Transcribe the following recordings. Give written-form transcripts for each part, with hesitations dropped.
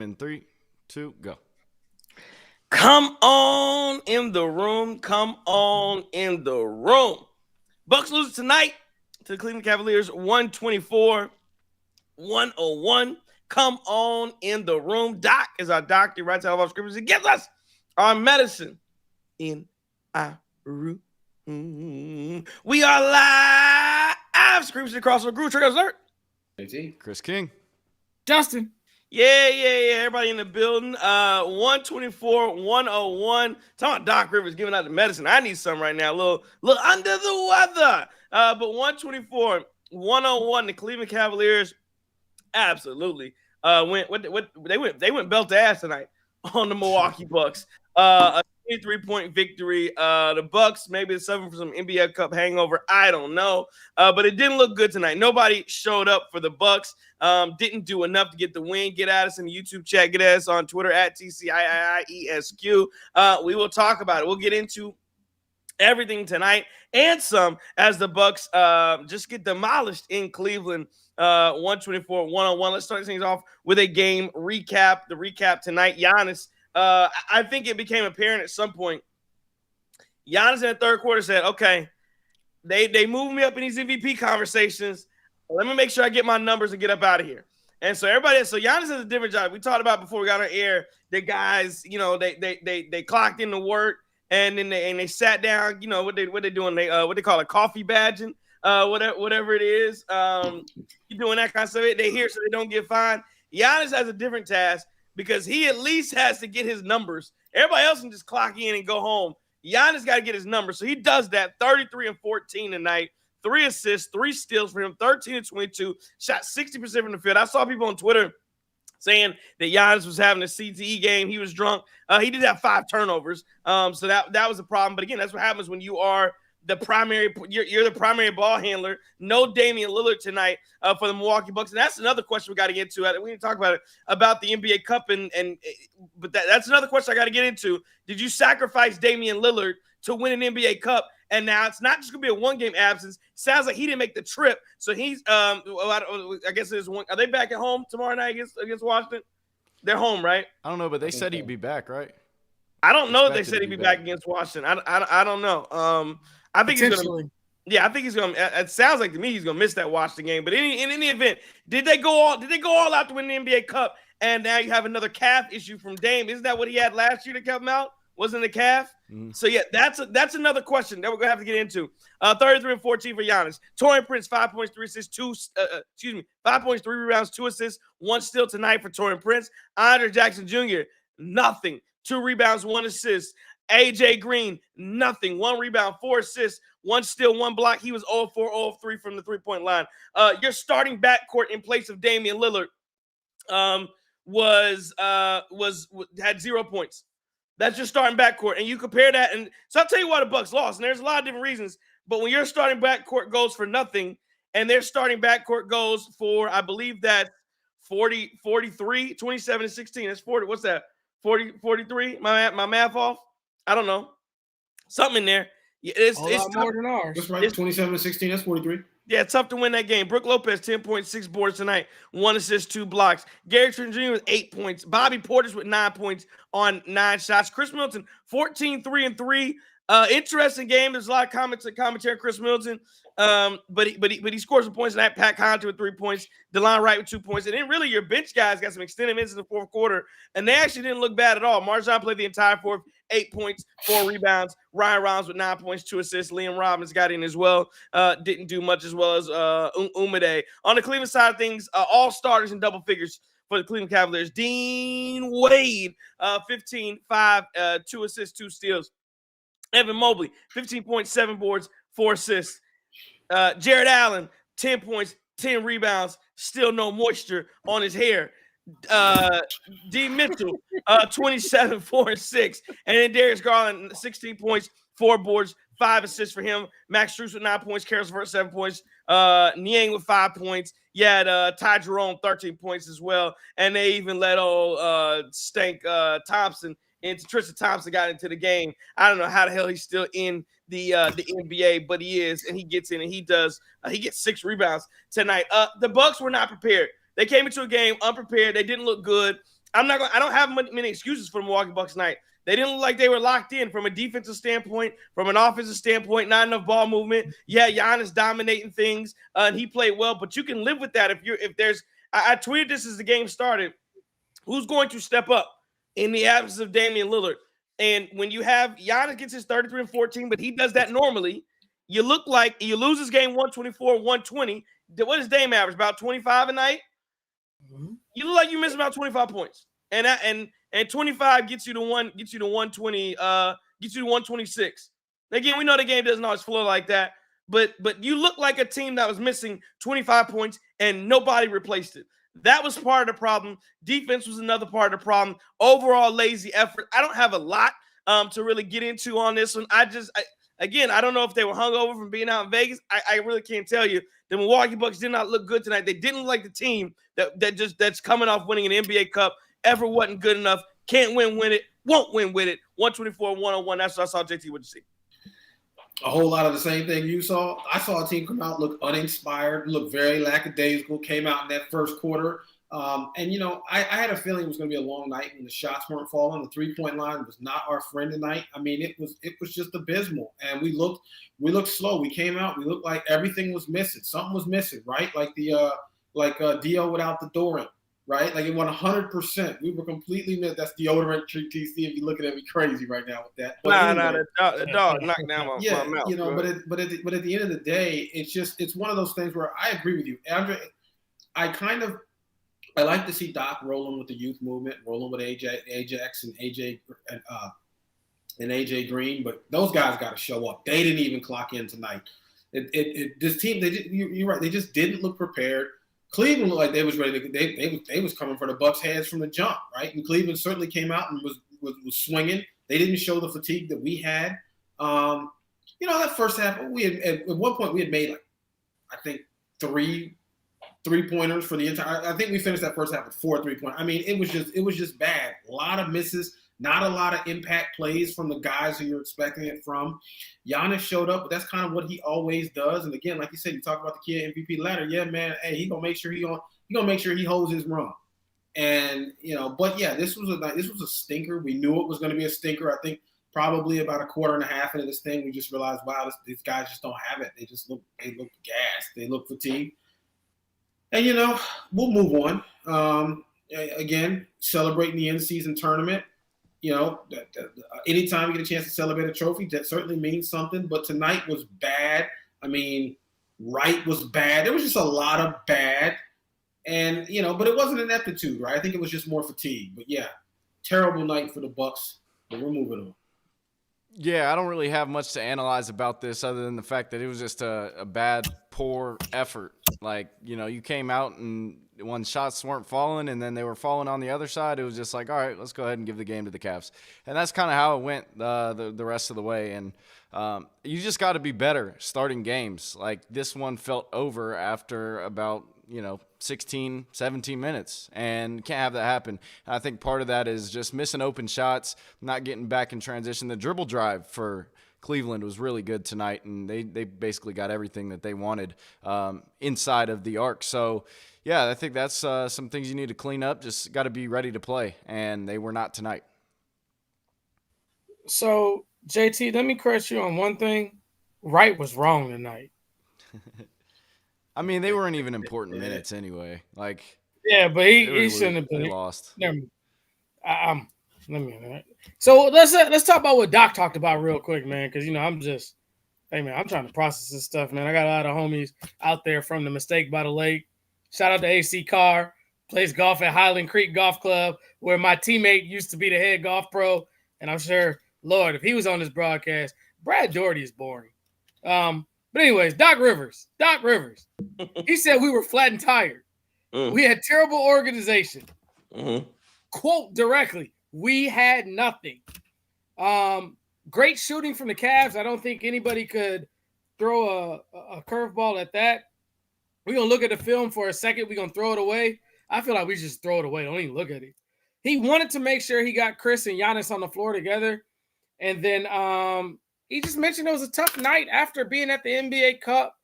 In 3, 2, go. Come on in the room. Come on in the room. Bucks lose tonight to the Cleveland Cavaliers 124-101. Come on in the room. Doc is our doctor. He writes out all of our scriptures. He gives us our medicine in our room. We are live. Screams across the group. Trigger alert. Chris King. Justin. Yeah. Everybody in the building. 124-101. Talking about Doc Rivers giving out the medicine. I need some right now. A little under the weather. But 124-101. The Cleveland Cavaliers absolutely they went belt to ass tonight on the Milwaukee Bucks. A 23-point victory. The Bucks maybe it's 7 for some NBA Cup hangover. I don't know. But it didn't look good tonight. Nobody showed up for the Bucks. Didn't do enough to get the win. Get at us in the YouTube chat. Get at us on Twitter at TCIIESQ. We will talk about it. We'll get into everything tonight and some as the Bucks just get demolished in Cleveland. 124-101. Let's start things off with a game recap. The recap tonight. Giannis. I think it became apparent at some point. Giannis in the third quarter said, "Okay, they moved me up in these MVP conversations. Let me make sure I get my numbers and get up out of here." And so Giannis has a different job. We talked about before we got on air. The guys, they clocked into work and then they sat down. You know what they doing? What they call it, coffee badging, whatever it is. You doing that kind of stuff. They hear so they don't get fined. Giannis has a different task because he at least has to get his numbers. Everybody else can just clock in and go home. Giannis got to get his numbers, so he does that. 33-14 tonight. 3 assists, 3 steals for him, 13-22, shot 60% from the field. I saw people on Twitter saying that Giannis was having a CTE game. He was drunk. He did have 5 turnovers. So that was a problem. But again, that's what happens when you are the primary. You're the primary ball handler. No Damian Lillard tonight for the Milwaukee Bucks. And that's another question we got to get to. We need to talk about it, about the NBA Cup. But that's another question I got to get into. Did you sacrifice Damian Lillard to win an NBA Cup? And now it's not just going to be a one-game absence. Sounds like he didn't make the trip. So he's, I guess there's one. Are they back at home tomorrow night against Washington? They're home, right? I don't know, but they said he'd be back, right? I don't know if they said he'd be back against Washington. I don't know. I think he's going to. Yeah, I think he's going to. It sounds like to me he's going to miss that Washington game. But in any event, did they go all out to win the NBA Cup? And now you have another calf issue from Dame. Isn't that what he had last year to kept him out? Wasn't the calf? So yeah, that's another question that we're gonna have to get into. 33-14 for Giannis. Taurean Prince, 5 points, 3 assists, 5 points, 3 rebounds, 2 assists, 1 steal tonight for Taurean Prince. Andre Jackson Jr., nothing. 2 rebounds, 1 assist. AJ Green, nothing. 1 rebound, 4 assists, 1 steal, 1 block. He was 0-4, 0-3 from the 3-point line. Your starting backcourt in place of Damian Lillard had 0 points. That's your starting backcourt. And you compare that. And so I'll tell you why the Bucks lost. And there's a lot of different reasons. But when your starting backcourt goes for nothing and their starting backcourt goes for, I believe that 43, 27-16. That's 40. What's that? 43? My math off? I don't know. Something in there. It's more than ours. That's right. 27-16. That's 43. Yeah, tough to win that game. Brook Lopez, 10.6 boards tonight, 1 assist, 2 blocks. Gary Trent Jr. with 8 points. Bobby Portis with 9 points on 9 shots. Chris Middleton, 14, 3 and 3. Interesting game. There's a lot of commentary on Chris Middleton. But he scored some points tonight. Pat Connaughton with 3 points. DeLon Wright with 2 points. And then really your bench guys got some extended minutes in the fourth quarter. And they actually didn't look bad at all. Marjan played the entire fourth, 8 points, 4 rebounds. Ryan Rollins with 9 points, 2 assists. Liam Robbins got in as well. Didn't do much as well as Umade. On the Cleveland side of things, all starters in double figures for the Cleveland Cavaliers. Dean Wade, 15, 5, 2 assists, 2 steals. Evan Mobley, 15.7 boards, 4 assists. Jared Allen, 10 points, 10 rebounds, still no moisture on his hair. D. Mitchell, 27, 4 and 6. And then Darius Garland, 16 points, 4 boards, 5 assists for him. Max Strus with 9 points, Caris LeVert 7 points. Niang with 5 points. You had Ty Jerome, 13 points as well. And they even let old Stank Thompson into Tristan Thompson got into the game. I don't know how the hell he's still in the NBA, but he is, and he gets in and he does. He gets 6 rebounds tonight. The Bucks were not prepared. They came into a game unprepared. They didn't look good. I don't have many excuses for the Milwaukee Bucks tonight. They didn't look like they were locked in from a defensive standpoint, from an offensive standpoint, not enough ball movement. Yeah, Giannis dominating things, and he played well, but you can live with that if there's – I tweeted this as the game started. Who's going to step up in the absence of Damian Lillard? And when you have Giannis gets his 33 and 14, but he does that normally, you look like you lose this game 124-120. What does Dame average? About 25 a night? Mm-hmm. You look like you miss about 25 points. And 25 gets you to 120, gets you to 126. Again, we know the game doesn't always flow like that, but you look like a team that was missing 25 points and nobody replaced it. That was part of the problem. Defense was another part of the problem. Overall lazy effort. I don't have a lot to really get into on this one. I don't know if they were hungover from being out in Vegas. I really can't tell you. The Milwaukee Bucks did not look good tonight. They didn't look like the team that's coming off winning an NBA Cup. Ever wasn't good enough. Can't win it. Won't win with it. 124-101. That's what I saw. JT, what'd you see? A whole lot of the same thing you saw. I saw a team come out, look uninspired, look very lackadaisical, came out in that first quarter. I had a feeling it was going to be a long night when the shots weren't falling. The three-point line was not our friend tonight. I mean, it was just abysmal. And we looked slow. We came out, we looked like everything was missing. Something was missing, right? Like Dio without the Doran, right? Like it went 100%. We were completely missed. That's deodorant treat TC. If you're looking at me crazy right now with that. The dog knocked down my mouth. But at the end of the day, it's one of those things where I agree with you, Andre. I like to see Doc rolling with the youth movement, rolling with Ajax and AJ Green, but those guys got to show up. They didn't even clock in tonight. This team, you're right, they just didn't look prepared. Cleveland looked like they was ready to. They was coming for the Bucks' heads from the jump, right? And Cleveland certainly came out and was swinging. They didn't show the fatigue that we had. That first half, at one point we had made I think three-pointers for the entire. I think we finished that first half with 4 3-pointers. I mean, it was just bad. A lot of misses, not a lot of impact plays from the guys who you're expecting it from. Giannis showed up, but that's kind of what he always does. And again, like you said, you talk about the kid MVP ladder. Yeah, man. Hey, he gonna make sure he holds his run. And but yeah, this was a stinker. We knew it was going to be a stinker. I think probably about a quarter and a half into this thing, we just realized, wow, these guys just don't have it. They look gassed. They look fatigued. And, we'll move on. Again, celebrating the in-season tournament. Anytime you get a chance to celebrate a trophy, that certainly means something. But tonight was bad. I mean, Wright was bad. There was just a lot of bad. And, but it wasn't ineptitude, right? I think it was just more fatigue. But, yeah, terrible night for the Bucks. But we're moving on. Yeah, I don't really have much to analyze about this other than the fact that it was just a bad, poor effort. You came out and when shots weren't falling and then they were falling on the other side, it was just like, all right, let's go ahead and give the game to the Cavs. And that's kind of how it went the rest of the way. And you just got to be better starting games. Like this one felt over after about, 16, 17 minutes, and can't have that happen. And I think part of that is just missing open shots, not getting back in transition. The dribble drive for Cleveland was really good tonight, and they basically got everything that they wanted inside of the arc. So, yeah, I think that's some things you need to clean up. Just got to be ready to play, and they were not tonight. So, JT, let me correct you on one thing. Wright was wrong tonight. I mean, they weren't even important minutes anyway. Yeah, but he shouldn't have been. They lost. Never mind. Let me. So let's talk about what Doc talked about real quick, man. Because I'm trying to process this stuff, man. I got a lot of homies out there from the Mistake by the Lake. Shout out to AC Carr, plays golf at Highland Creek Golf Club, where my teammate used to be the head golf pro. And I'm sure, Lord, if he was on this broadcast, Brad Daugherty is boring. But anyways, Doc Rivers. He said we were flat and tired. We had terrible organization. Quote directly, we had nothing. Great shooting from the Cavs. I don't think anybody could throw a curveball at that. We're going to look at the film for a second. We're going to throw it away. I feel like we just throw it away. Don't even look at it. He wanted to make sure he got Chris and Giannis on the floor together. And then he just mentioned it was a tough night after being at the NBA Cup,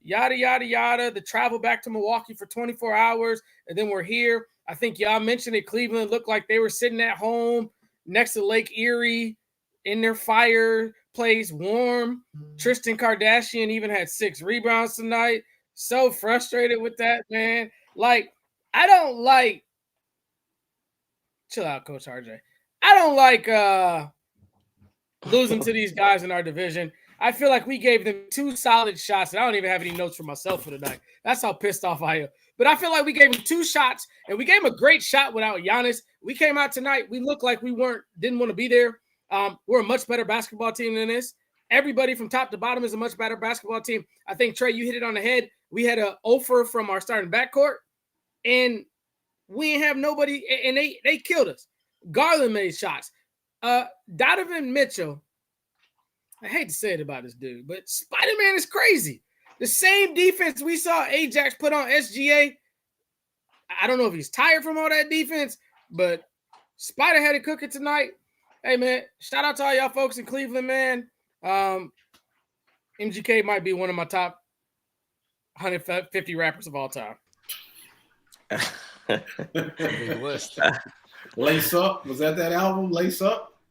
yada, yada, yada, the travel back to Milwaukee for 24 hours, and then we're here. I think y'all mentioned it. Cleveland looked like they were sitting at home next to Lake Erie in their fireplace, warm. Tristan Kardashian even had 6 rebounds tonight. So frustrated with that, man. Like, I don't like – chill out, Coach RJ. I don't like losing to these guys in our division. I feel like we gave them 2 solid shots, and I don't even have any notes for myself for tonight. That's how pissed off I am. But I feel like we gave them 2 shots, and we gave them a great shot without Giannis. We came out tonight. We looked like we didn't want to be there. We're a much better basketball team than this. Everybody from top to bottom is a much better basketball team. I think, Trey, you hit it on the head. We had an offer from our starting backcourt, and we didn't have nobody, and they killed us. Garland made shots. Donovan Mitchell, I hate to say it about this dude, but Spider-Man is crazy. The same defense we saw Ajax put on SGA. I don't know if he's tired from all that defense, but Spider had it cooking tonight. Hey, man, shout out to all y'all folks in Cleveland, man. MGK might be one of my top 150 rappers of all time. Big list. Lace Up. Was that album, Lace Up?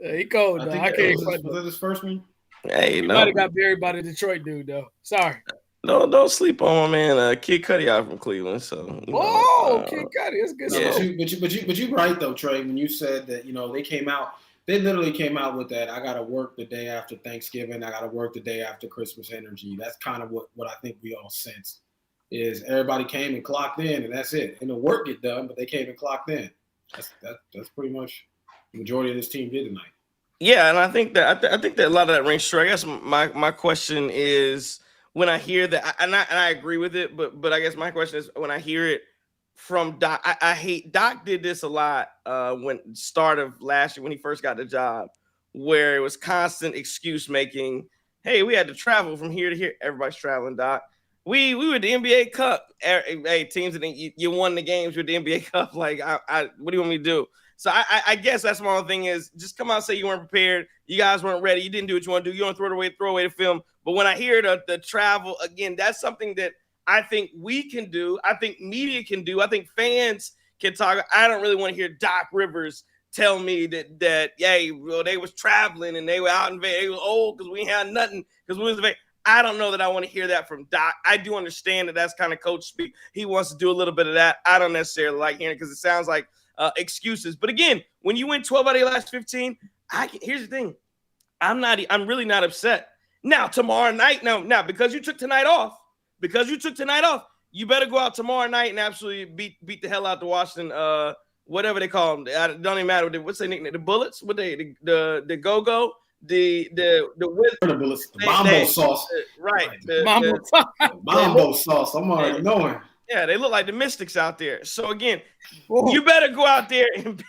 Yeah, he cold, though. I can't was that his first one? Hey, He no. might have got buried by the Detroit dude, though. Sorry. No, don't sleep on my man. Kid Cudi out from Cleveland. So. Kid Cudi. That's good Yeah. stuff. But you're right though, Trey. When you said that, they came out. They literally came out with that. I got to work the day after Thanksgiving. I got to work the day after Christmas energy. That's kind of what I think we all sensed. Is everybody came and clocked in, and that's it. And the work get done, but they came and clocked in. That's pretty much the majority of this team did tonight. Yeah, and I think that a lot of that rings true. I guess my question is when I hear that, and I agree with it, but I guess my question is when I hear it from Doc. I hate Doc did this a lot when start of last year when he first got the job, where it was constant excuse making. Hey, we had to travel from here to here. Everybody's traveling, Doc. We were the NBA Cup. Hey, teams that you won the games with the NBA Cup. Like, what do you want me to do? So I guess that's my only thing is just come out and say you weren't prepared. You guys weren't ready. You didn't do what you want to do. You don't throw away the film. But when I hear the travel, again, that's something that I think we can do. I think media can do. I think fans can talk. I don't really want to hear Doc Rivers tell me that well, they was traveling and they were out in Vegas. They were old because we had nothing because we was in Vegas. I don't know that I want to hear that from Doc. I do understand that that's kind of coach speak. He wants to do a little bit of that. I don't necessarily like hearing it because it sounds like excuses. But again, when you win 12 out of your last 15, here's the thing. I'm really not upset. Now, tomorrow night, now because you took tonight off, you better go out tomorrow night and absolutely beat the hell out the Washington, whatever they call them. It don't even matter. What's their nickname? The Bullets? What the Go-Go? The Bullets, the Mambo sauce. Right. Mambo sauce. I'm already knowing. Yeah, they look like the Mystics out there. So again, you better go out there and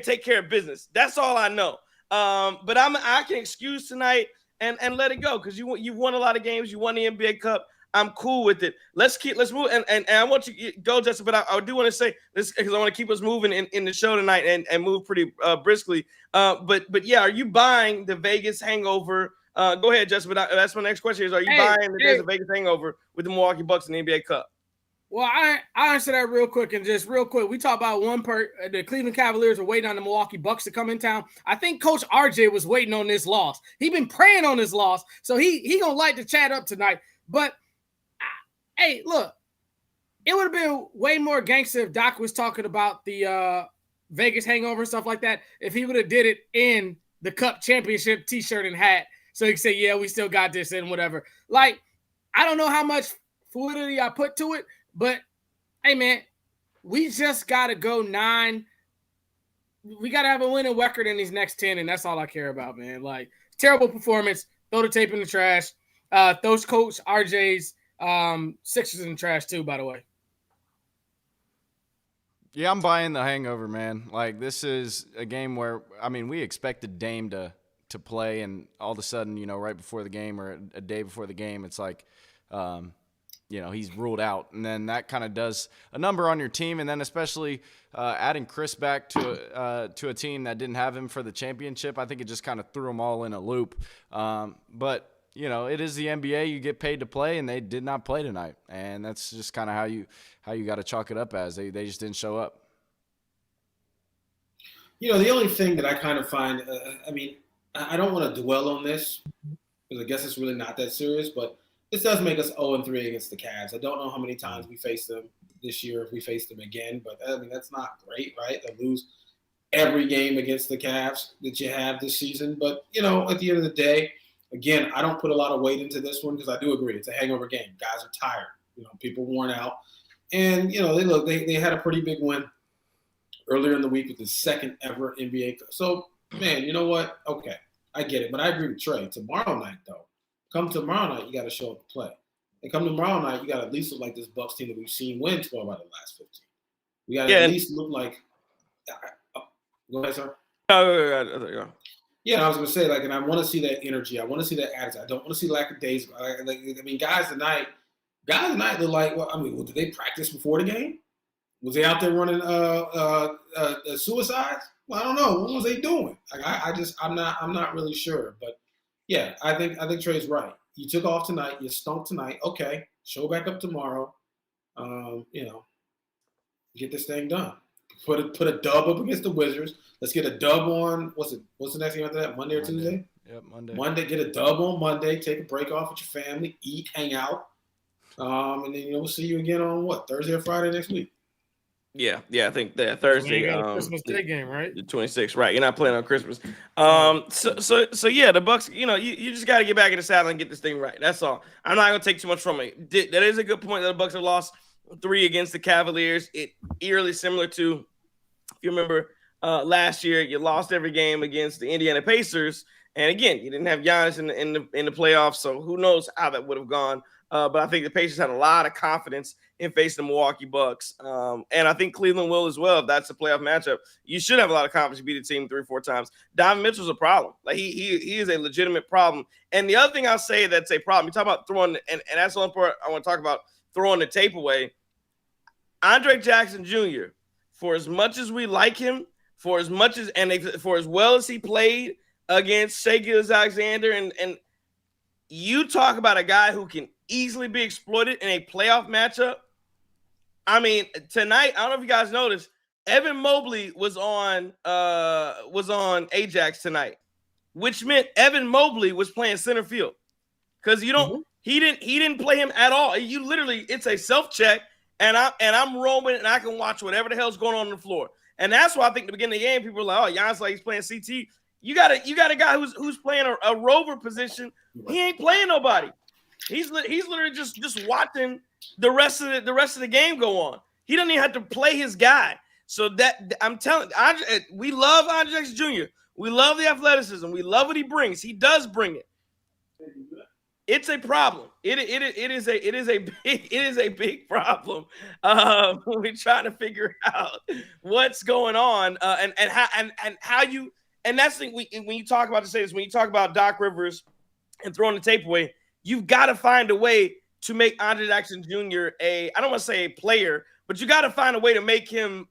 take care of business. That's all I know. But I can excuse tonight and let it go because you won a lot of games. You won the NBA Cup. I'm cool with it. Let's move. And I want you to go, Justin, but I do want to say this because I want to keep us moving in the show tonight and move pretty briskly. But yeah, are you buying the Vegas hangover? Go ahead, Justin. But that's my next question: are you buying the Vegas hangover with the Milwaukee Bucks in the NBA Cup? Well, I answer that real quick and just real quick. We talk about the Cleveland Cavaliers are waiting on the Milwaukee Bucks to come in town. I think Coach RJ was waiting on this loss. He been praying on this loss, so he gonna light the chat up tonight. But hey, look, it would have been way more gangster if Doc was talking about the Vegas hangover and stuff like that. If he would have did it in the Cup championship T-shirt and hat, so he could say, "Yeah, we still got this" and whatever. Like, I don't know how much fluidity I put to it. But, hey, man, we just got to go 9. We got to have a winning record in these next 10, and that's all I care about, man. Like, terrible performance. Throw the tape in the trash. Those Coach RJ's Sixers in the trash, too, by the way. Yeah, I'm buying the hangover, man. Like, this is a game where, we expected Dame to play, and all of a sudden, right before the game or a day before the game, it's like he's ruled out. And then that kind of does a number on your team. And then especially adding Chris back to a team that didn't have him for the championship, I think it just kind of threw them all in a loop. But, you know, it is the NBA. You get paid to play, and they did not play tonight, and that's just kind of how you got to chalk it up as they just didn't show up. You know, the only thing that I kind of find, I mean, I don't want to dwell on this because I guess it's really not that serious, but this does make us 0-3 against the Cavs. I don't know how many times we face them this year if we face them again, but I mean, that's not great, right? They lose every game against the Cavs that you have this season. But, you know, at the end of the day, again, I don't put a lot of weight into this one because I do agree. It's a hangover game. Guys are tired. You know, people worn out. And, you know, they had a pretty big win earlier in the week with the second ever NBA. So, man, you know what? Okay, I get it. But I agree with Trey. Tomorrow night, though, come tomorrow night, you got to show up to play. And come tomorrow night, you got to at least look like this Bucks team that we've seen win 12 out of the last 15. We got to at least look like go ahead, sir. Yeah, I was going to say, like, and I want to see that energy. I want to see that attitude. I don't want to see lack of days. I mean, guys tonight look like, well, I mean, did they practice before the game? Was they out there running suicides? Well, I don't know. What was they doing? Like, I'm not really sure. But yeah, I think Trey's right. You took off tonight. You stunk tonight. Okay, show back up tomorrow. You know, get this thing done. Put a dub up against the Wizards. Let's get a dub on. What's the next game after that? Monday or Tuesday? Yep, Monday. Monday. Get a dub on Monday. Take a break off with your family. Eat, hang out, and then we'll see you again on what, Thursday or Friday next week. Yeah, I think that Thursday. Christmas Day game, right? The 26th, right? You're not playing on Christmas. So yeah, the Bucks. You know, you just got to get back in the saddle and get this thing right. That's all. I'm not gonna take too much from it. That is a good point that the Bucks have lost 3 against the Cavaliers. It eerily similar to, if you remember, last year you lost every game against the Indiana Pacers, and again you didn't have Giannis in the playoffs, so who knows how that would have gone. But I think the Pacers had a lot of confidence in facing the Milwaukee Bucks. And I think Cleveland will as well. If that's a playoff matchup, you should have a lot of confidence to beat a team 3 or 4 times. Donovan Mitchell's a problem. Like he is a legitimate problem. And the other thing I'll say that's a problem, you talk about throwing, and that's the one part I want to talk about, throwing the tape away. Andre Jackson Jr., for as much as we like him, for as well as he played against Shai Gilgeous-Alexander, and you talk about a guy who can easily be exploited in a playoff matchup. I mean, tonight, I don't know if you guys noticed, Evan Mobley was on Ajax tonight, which meant Evan Mobley was playing center field. Because he didn't play him at all. You literally, it's a self-check, and I'm roaming and I can watch whatever the hell's going on the floor. And that's why I think at the beginning of the game, people are like, oh, Giannis like he's playing CT. You got a guy who's playing a rover position. He ain't playing nobody. He's literally just watching the rest of the game go on. He doesn't even have to play his guy. So that I'm telling, we love Andre Jackson Jr. We love the athleticism. We love what he brings. He does bring it. It's a problem. It is a big problem. We're trying to figure out what's going on and how you. And that's the thing when you talk about when you talk about Doc Rivers and throwing the tape away, you've got to find a way to make Andre Jackson Jr. I don't want to say a player, but you got to find a way to make him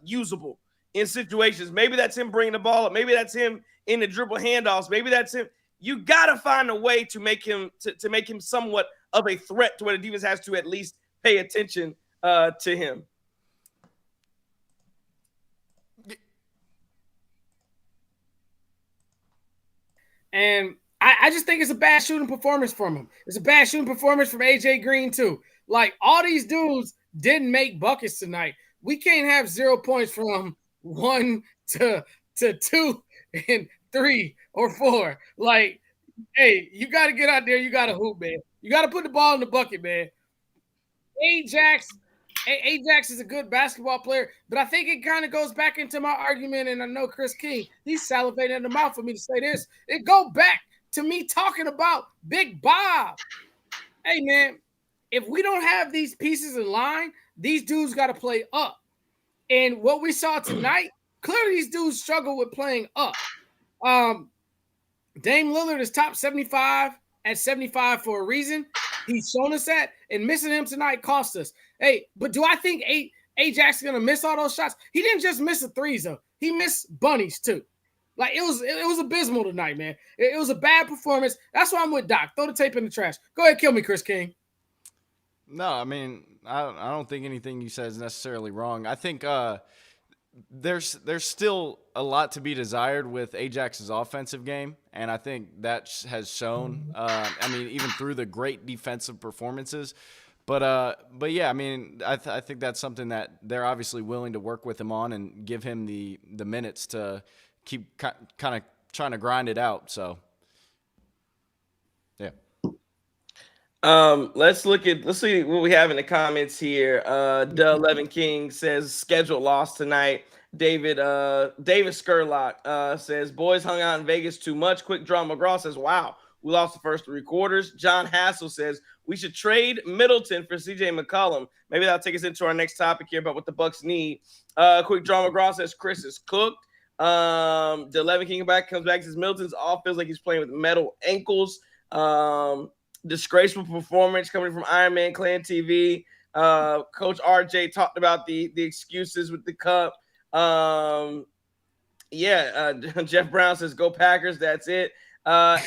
usable in situations. Maybe that's him bringing the ball up. Maybe that's him in the dribble handoffs. Maybe that's him. You got to find a way to make him to make him somewhat of a threat to where the defense has to at least pay attention to him. And I just think it's a bad shooting performance from him. It's a bad shooting performance from AJ Green too. Like, all these dudes didn't make buckets tonight. We can't have 0 points from 1 to 2 and 3 or 4. Like, hey, you got to get out there. You got to hoop, man. You got to put the ball in the bucket, man. Ajax is a good basketball player, but I think it kind of goes back into my argument, and I know Chris King, he's salivating in the mouth for me to say this. It go back to me talking about Big Bob. Hey, man, if we don't have these pieces in line, these dudes got to play up. And what we saw tonight, clearly these dudes struggle with playing up. Dame Lillard is top 75 at 75 for a reason. He's shown us that, and missing him tonight cost us. Hey, but do I think Ajax is going to miss all those shots? He didn't just miss the threes, though. He missed bunnies, too. Like it was abysmal tonight, man. It was a bad performance. That's why I'm with Doc. Throw the tape in the trash. Go ahead, kill me, Chris King. No, I mean, I don't think anything you said is necessarily wrong. I think there's still a lot to be desired with Ajax's offensive game, and I think that has shown. I mean, even through the great defensive performances. But yeah, I mean, I think that's something that they're obviously willing to work with him on and give him the minutes to keep kind of trying to grind it out. So, yeah. Let's see what we have in the comments here. The 11 King says scheduled loss tonight. David Skurlock says boys hung out in Vegas too much. Quick Draw McGraw says, wow, we lost the first 3 quarters. John Hassel says we should trade Middleton for CJ McCollum. Maybe that'll take us into our next topic here about what the Bucks need. Quick Draw McGraw says Chris is cooked. The 11 King comes back says Middleton's off, feels like he's playing with metal ankles. Disgraceful performance coming from Iron Man Clan TV. Coach RJ talked about the excuses with the cup. Jeff Brown says go Packers. That's it. So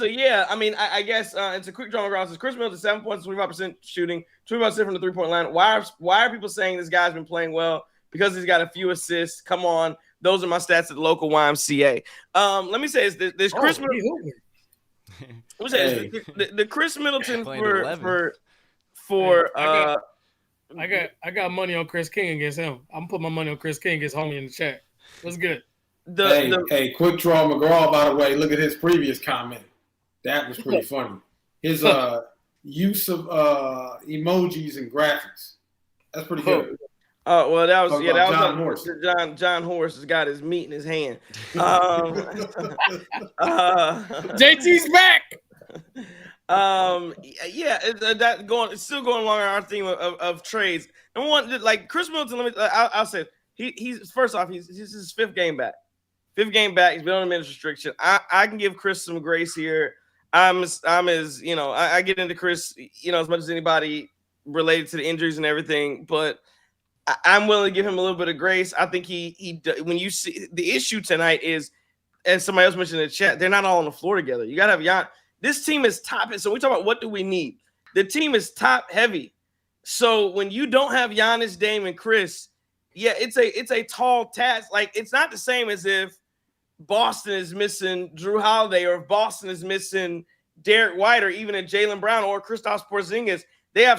yeah, I mean, I guess it's a quick Draw McGraw says Chris Middleton 7 points, 25% shooting, 25% from the 3-point line. Why are people saying this guy's been playing well? Because he's got a few assists. Come on, those are my stats at the local YMCA. Let me say this Chris Middleton. The Chris Middleton I got money on Chris King against him. I'm gonna put my money on Chris King against homie in the chat. What's good? Hey, quick Draw McGraw, by the way, look at his previous comment. That was pretty funny. His use of emojis and graphics. That's pretty good. Oh, well, that was John Horst. John Horst has got his meat in his hand. JT's back. It's still going along our theme of trades. And one, like Chris Middleton, I'll say he's first off, he's his 5th game back. 5th game back. He's been on a minutes restriction. I can give Chris some grace here. I get into Chris, as much as anybody related to the injuries and everything, but I'm willing to give him a little bit of grace. I think he when you see the issue tonight is, as somebody else mentioned in the chat, they're not all on the floor together. You got to have Giannis. This team is top. So we talk about what do we need? The team is top heavy. So when you don't have Giannis, Dame, and Chris, yeah, it's a tall task. Like it's not the same as if Boston is missing Drew Holiday or if Boston is missing Derek White or even a Jaylen Brown or Kristaps Porzingis. They're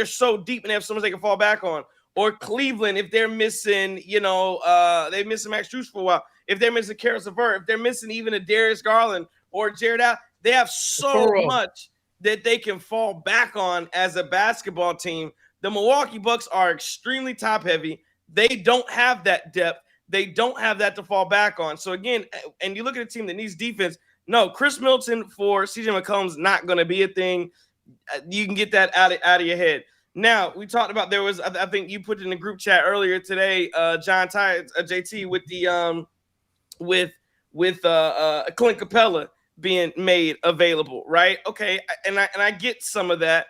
so deep and they have so much they can fall back on. Or Cleveland, if they're missing, they missing Max Strus for a while. If they're missing Karis LeVert, if they're missing even a Darius Garland or Jared Allen, they have so much that they can fall back on as a basketball team. The Milwaukee Bucks are extremely top heavy. They don't have that depth. They don't have that to fall back on. So again, and you look at a team that needs defense. No, Chris Middleton for CJ McCollum's not going to be a thing. You can get that out of your head. Now, we talked about there was, I think you put it in the group chat earlier today, John Ty, JT, with the with Clint Capella being made available, right? Okay, and I get some of that.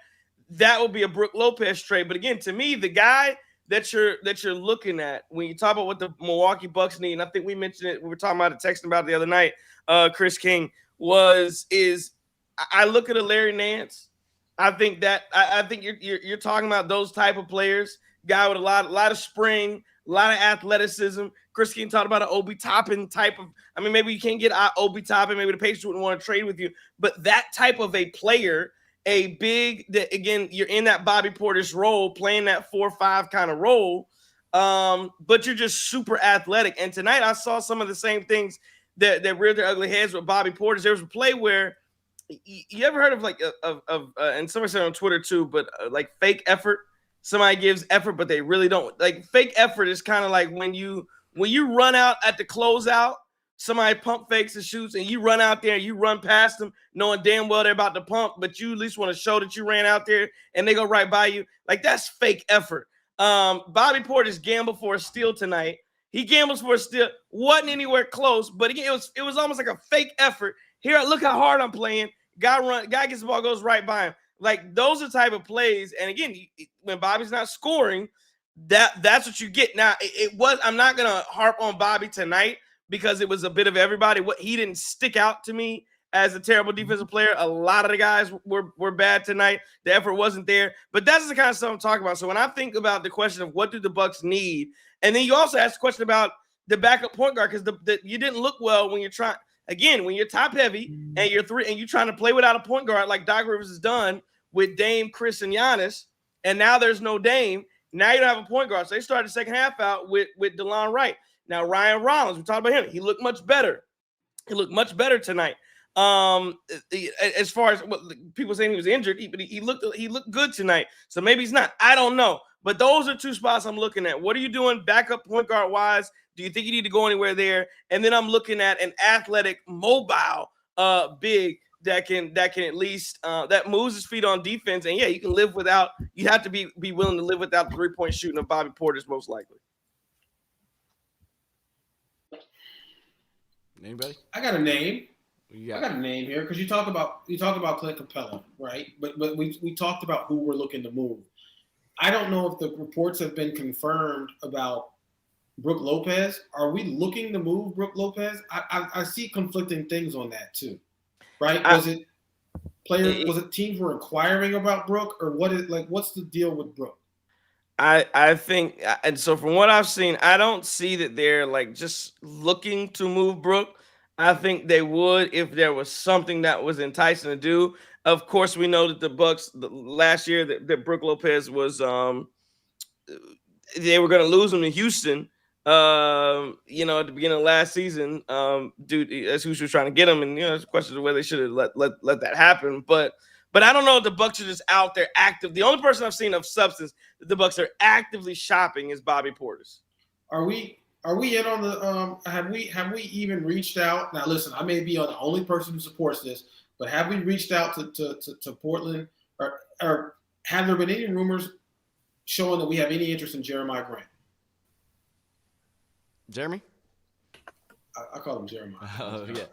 That would be a Brook Lopez trade, but again, to me, the guy that you're looking at when you talk about what the Milwaukee Bucks need, and I think we mentioned it, we were talking about it, texting about it the other night, Chris King, is I look at a Larry Nance. I think you're talking about those type of players, guy with a lot of spring, a lot of athleticism. Chris King talked about an Obi Toppin type of. I mean, maybe you can't get Obi Toppin. Maybe the Patriots wouldn't want to trade with you, but that type of a player, a big that again, you're in that Bobby Portis role, playing that 4-5 kind of role, but you're just super athletic. And tonight I saw some of the same things that reared their ugly heads with Bobby Portis. There was a play where. You ever heard of and somebody said on Twitter too, but like fake effort? Somebody gives effort, but they really don't. Like fake effort is kind of like when you run out at the closeout, somebody pump fakes and shoots, and you run out there and you run past them, knowing damn well they're about to pump, but you at least want to show that you ran out there and they go right by you. Like that's fake effort. Bobby Portis gambled for a steal tonight. He gambles for a steal, wasn't anywhere close, but again, it was almost like a fake effort. Here, look how hard I'm playing. Guy gets the ball, goes right by him. Like those are the type of plays. And again, when Bobby's not scoring, That's what you get. Now, it was. I'm not gonna harp on Bobby tonight because it was a bit of everybody. What he didn't stick out to me as a terrible defensive player. A lot of the guys were bad tonight. The effort wasn't there. But that's the kind of stuff I'm talking about. So when I think about the question of what do the Bucks need, and then you also ask the question about the backup point guard, because you didn't look well when you're trying. Again, when you're top heavy and you're trying to play without a point guard like Doc Rivers has done with Dame, Chris, and Giannis, and now there's no Dame. Now you don't have a point guard. So they started the second half out with DeLon Wright. Now Ryan Rollins, we talked about him. He looked much better. He looked much better tonight. As far as what people saying he was injured, he looked good tonight. So maybe he's not. I don't know. But those are two spots I'm looking at. What are you doing backup point guard wise? Do you think you need to go anywhere there? And then I'm looking at an athletic, mobile, big that can at least that moves his feet on defense. And yeah, you can live without. You have to be willing to live without the 3-point shooting of Bobby Portis, most likely. Anybody? I got a name. Yeah. I got a name here because you talk about Clint Capella, right? But we talked about who we're looking to move. I don't know if the reports have been confirmed about Brook Lopez. Are we looking to move Brook Lopez? I see conflicting things on that too, right? Was it teams were inquiring about Brook, or what's the deal with Brook? I think, and so from what I've seen, I don't see that they're like just looking to move Brook. I think they would if there was something that was enticing to do. Of course, we know that the Bucks last year that Brook Lopez was they were going to lose him to Houston. At the beginning of last season, as Houston was trying to get him, and it's a question of whether they should have let that happen. But I don't know if the Bucks are just out there active. The only person I've seen of substance that the Bucks are actively shopping is Bobby Portis. Are we in on the have we even reached out? Now listen, I may be the only person who supports this, but have we reached out to Portland, or have there been any rumors showing that we have any interest in Jeremiah Grant? Jeremy? I call him Jeremiah. Oh, yeah.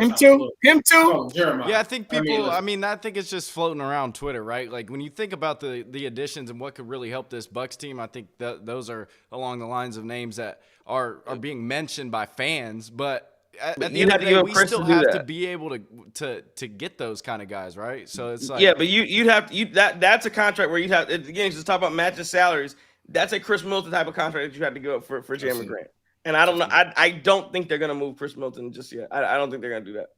Him too. Jeremiah. Yeah, I think people, I think it's just floating around Twitter, right? Like when you think about the additions and what could really help this Bucks team, I think that those are along the lines of names that are being mentioned by fans. But at the end of the day, we still have to be able to get those kind of guys, right? So it's like, yeah, but you'd have that's a contract where you'd have, again, just talk about matching salaries. That's a Chris Middleton type of contract that you have to go up for Jeremy Grant. And I don't know. I don't think they're gonna move Chris Middleton just yet. I don't think they're gonna do that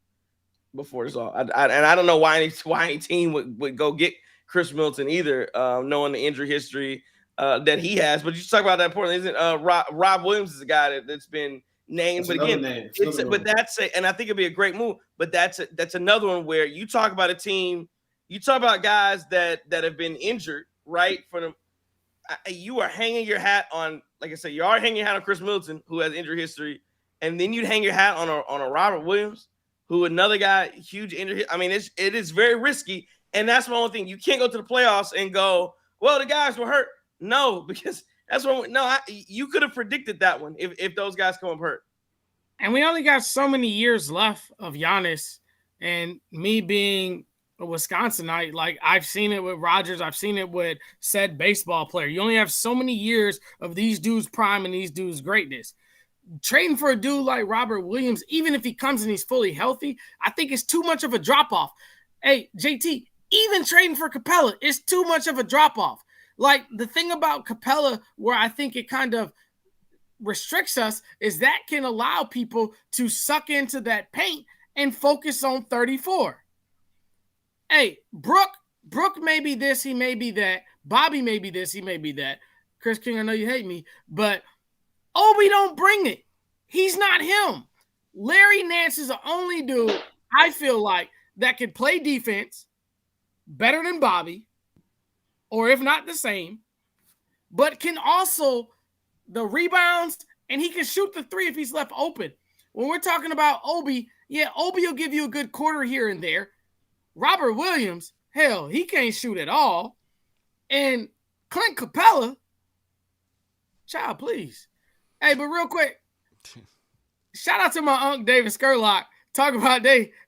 before it's all. And I don't know why any team would go get Chris Middleton either, knowing the injury history that he has. But you talk about that Portland, isn't Rob Williams is a guy that's been named, but again, and I think it'd be a great move. But that's another one where you talk about a team, you talk about guys that have been injured, right? For them, you are hanging your hat on, like I said, you are hanging your hat on Chris Middleton, who has injury history, and then you'd hang your hat on a Robert Williams, who another guy, huge injury. I mean, it is very risky, and that's my only thing. You can't go to the playoffs and go, well, the guys were hurt. No, because that's what. You could have predicted that one if those guys come up hurt. And we only got so many years left of Giannis, and me being a Wisconsinite, like I've seen it with Rodgers, I've seen it with said baseball player. You only have so many years of these dudes' prime and these dudes' greatness. Trading for a dude like Robert Williams, even if he comes and he's fully healthy, I think it's too much of a drop-off. Hey, JT, even trading for Capella is too much of a drop-off. Like, the thing about Capella, where I think it kind of restricts us, is that can allow people to suck into that paint and focus on 34. Hey, Brook may be this, he may be that. Bobby may be this, he may be that. Chris King, I know you hate me, but Obi don't bring it. He's not him. Larry Nance is the only dude, I feel like, that can play defense better than Bobby, or if not the same, but can also the rebounds, and he can shoot the three if he's left open. When we're talking about Obi, yeah, Obi will give you a good quarter here and there. Robert Williams, hell, he can't shoot at all. And Clint Capella, child, please. Hey, but real quick, shout out to my Uncle David Skurlock. Talk about they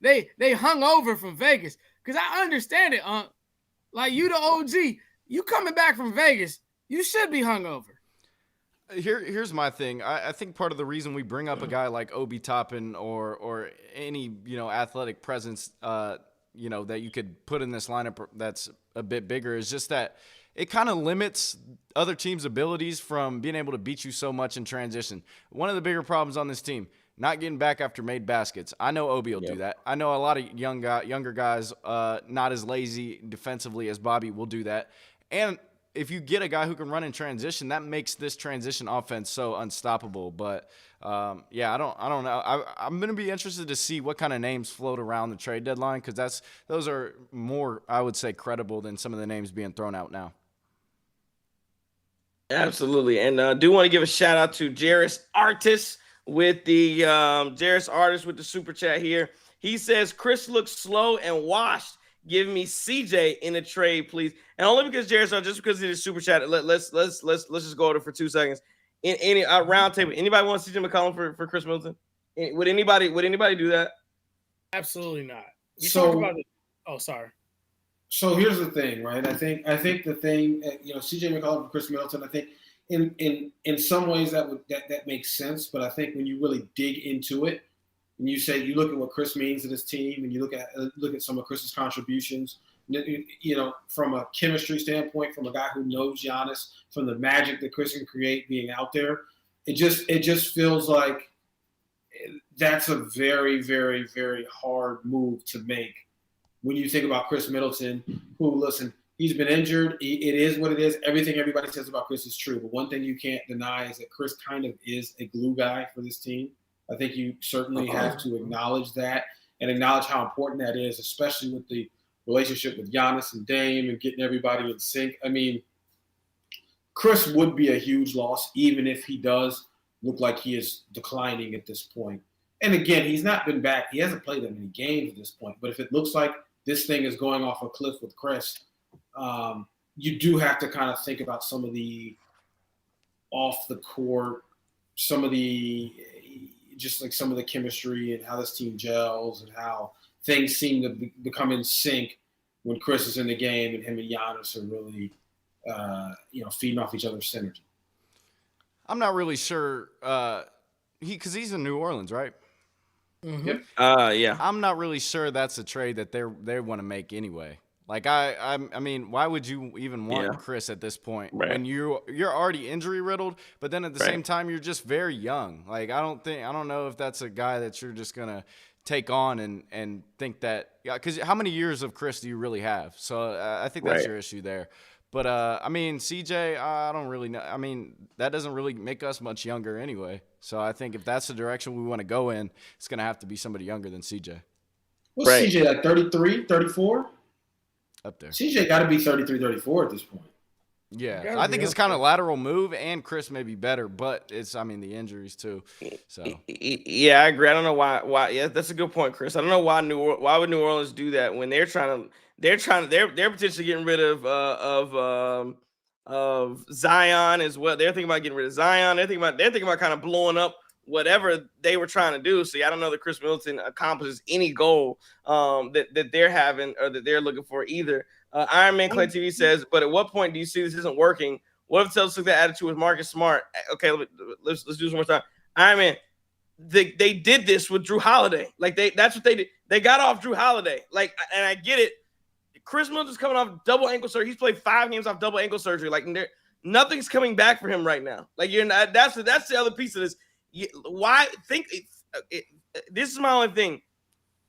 hung over from Vegas. Because I understand it, Unc. Like, you the OG. You coming back from Vegas, you should be hung over. Here's my thing. I think part of the reason we bring up a guy like Obi Toppin or any athletic presence that you could put in this lineup that's a bit bigger is just that it kind of limits other teams' abilities from being able to beat you so much in transition. One of the bigger problems on this team, not getting back after made baskets. I know Obi will do that. I know a lot of younger guys, not as lazy defensively as Bobby, will do that. And if you get a guy who can run in transition, that makes this transition offense so unstoppable. But I don't know. I'm going to be interested to see what kind of names float around the trade deadline because those are more, I would say, credible than some of the names being thrown out now. Absolutely, and do want to give a shout out to Jairus Artis with the super chat here. He says Chris looks slow and washed. Give me CJ in a trade, please. And only because Jairus, just because he did super chat. Let's just go over for 2 seconds. In any round table, anybody want CJ McCollum for Chris Middleton? Would anybody do that? Absolutely not. So, talked about it. Oh, sorry. So here's the thing, right? I think the thing, CJ McCollum for Chris Middleton. I think in some ways that makes sense, but I think when you really dig into it, and you look at what Chris means to this team, and you look at some of Chris's contributions, from a chemistry standpoint, from a guy who knows Giannis, from the magic that Chris can create being out there, it just feels like that's a very, very, very hard move to make. When you think about Chris Middleton, who, listen, he's been injured. It is what it is. Everything everybody says about Chris is true. But one thing you can't deny is that Chris kind of is a glue guy for this team. I think you certainly have to acknowledge that and acknowledge how important that is, especially with the relationship with Giannis and Dame and getting everybody in sync. I mean, Chris would be a huge loss, even if he does look like he is declining at this point. And again, he's not been back. He hasn't played that many games at this point. But if it looks like this thing is going off a cliff with Chris, you do have to kind of think about some of the off the court, some of the chemistry and how this team gels and how things seem to become in sync when Chris is in the game and him and Giannis are really, feeding off each other's synergy. I'm not really sure because he's in New Orleans, right? Mm-hmm. Yep. Yeah. I'm not really sure that's a trade that they want to make anyway. Like I mean, why would you even want Chris at this point when you're already injury riddled, but then at the same time you're just very young. Like I don't know if that's a guy that you're just gonna take on and think that because how many years of Chris do you really have? So I think that's your issue there. But I mean, CJ, I don't really know. I mean, that doesn't really make us much younger anyway. So I think if that's the direction we want to go in, it's gonna have to be somebody younger than CJ. What's CJ, like 33, 34? Up there. CJ got to be 33, 34 at this point. Yeah, I think it's kind of lateral move, and Chris may be better, but the injuries too. So yeah, I agree. I don't know why. Yeah, that's a good point, Chris. I don't know why would New Orleans do that when they're potentially getting rid of Zion as well. They're thinking about getting rid of Zion. They're thinking about kind of blowing up whatever they were trying to do. See, I don't know that Chris Middleton accomplishes any goal that they're having or that they're looking for either. Iron Man Clay TV says, but at what point do you see this isn't working? What if Celtics took that attitude with Marcus Smart? Okay, let's do this one more time. Iron Man, they did this with Drew Holiday. Like that's what they did. They got off Drew Holiday. Like, and I get it. Chris Middleton's coming off double ankle surgery. He's played 5 games off double ankle surgery. Like nothing's coming back for him right now. Like you're not. That's the other piece of this. This is my only thing.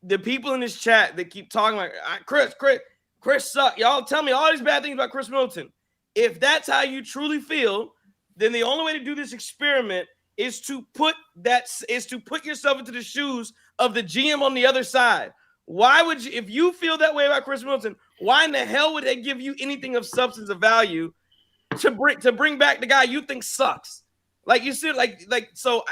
The people in this chat that keep talking like Chris suck. Y'all tell me all these bad things about Chris Middleton. If that's how you truly feel, then the only way to do this experiment is to put yourself into the shoes of the GM on the other side. Why would you, if you feel that way about Chris Middleton, why in the hell would they give you anything of substance of value to bring back the guy you think sucks? Like you said, so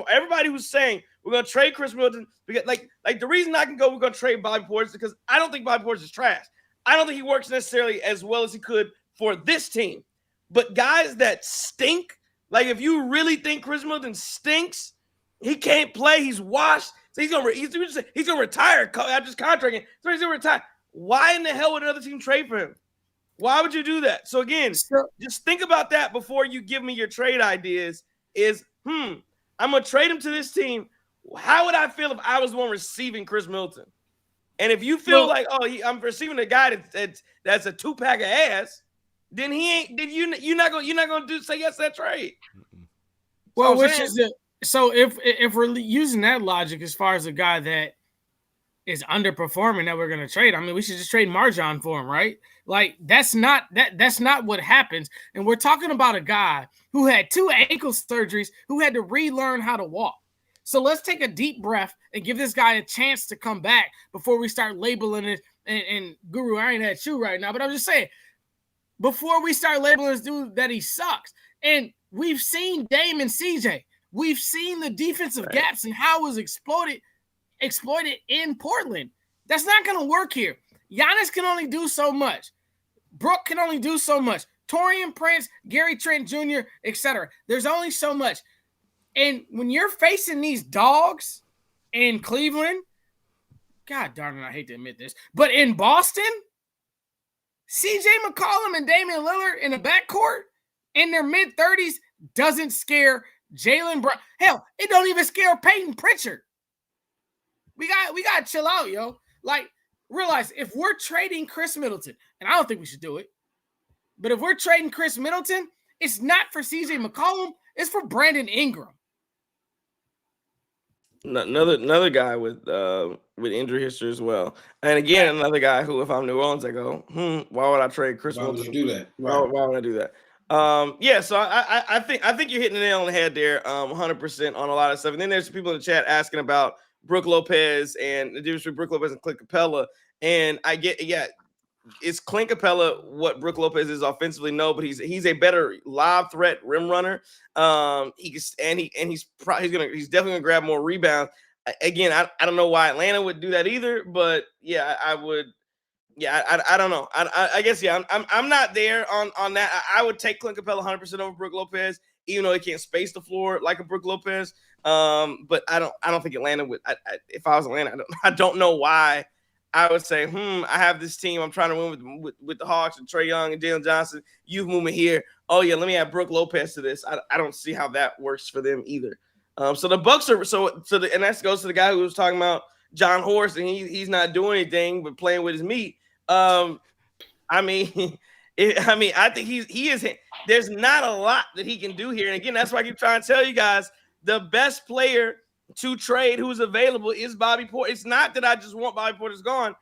everybody who's saying we're gonna trade Chris Middleton because like the reason I can go we're gonna trade Bobby Portis is because I don't think Bobby Portis is trash. I don't think he works necessarily as well as he could for this team. But guys that stink, like if you really think Chris Middleton stinks, he can't play. He's washed. So he's gonna retire after his contract. So he's gonna retire. Why in the hell would another team trade for him? Why would you do that? So again, just think about that before you give me your trade ideas. I'm gonna trade him to this team. How would I feel if I was the one receiving Chris Middleton? And if you feel like, I'm receiving a guy that's a 2-pack of ass, then you're not gonna say yes to that trade. Well, so if we're using that logic as far as a guy that is underperforming that we're going to trade, I mean, we should just trade Marjon for him, right? Like that's not what happens. And we're talking about a guy who had 2 ankle surgeries, who had to relearn how to walk. So let's take a deep breath and give this guy a chance to come back before we start labeling it. And Guru, I ain't at you right now, but I'm just saying, before we start labeling this dude that he sucks. And we've seen Dame and CJ. We've seen the defensive gaps and how it was exploited in Portland. That's not going to work here. Giannis can only do so much. Brooke can only do so much. Taurean Prince, Gary Trent Jr., etc. There's only so much. And when you're facing these dogs in Cleveland, God darn it, I hate to admit this, but in Boston, CJ McCollum and Damian Lillard in the backcourt in their mid-30s doesn't scare Jaylen Brown. Hell, it don't even scare Peyton Pritchard. We got to chill out, yo. Like, realize if we're trading Chris Middleton, and I don't think we should do it, but if we're trading Chris Middleton, it's not for CJ McCollum, it's for Brandon Ingram. Another guy with injury history as well, and again another guy who, if I'm New Orleans, I go, why would I trade Chris Middleton? Why would you do that? Right. Why would I do that? So I think you're hitting the nail on the head there, 100% on a lot of stuff. And then there's people in the chat asking about Brook Lopez and the difference between Brook Lopez and Clint Capella, and I get is Clint Capella what Brook Lopez is offensively? No, but he's a better lob threat rim runner. He's definitely gonna grab more rebounds. Again, I don't know why Atlanta would do that either, but yeah, I would. Yeah, I don't know. I guess I'm not there on that. I would take Clint Capella 100% over Brook Lopez, even though he can't space the floor like a Brook Lopez. But I don't think Atlanta would. If I was Atlanta, I don't know why I would say, I have this team. I'm trying to win with the Hawks and Trae Young and Jalen Johnson. Youth movement here. Oh yeah, let me add Brook Lopez to this. I don't see how that works for them either. So the Bucks are and that goes to the guy who was talking about John Horst, and he's not doing anything but playing with his meat. I think he is. There's not a lot that he can do here, and again, that's why I keep trying to tell you guys the best player to trade who's available is Bobby Portis. It's not that I just want Bobby Portis gone.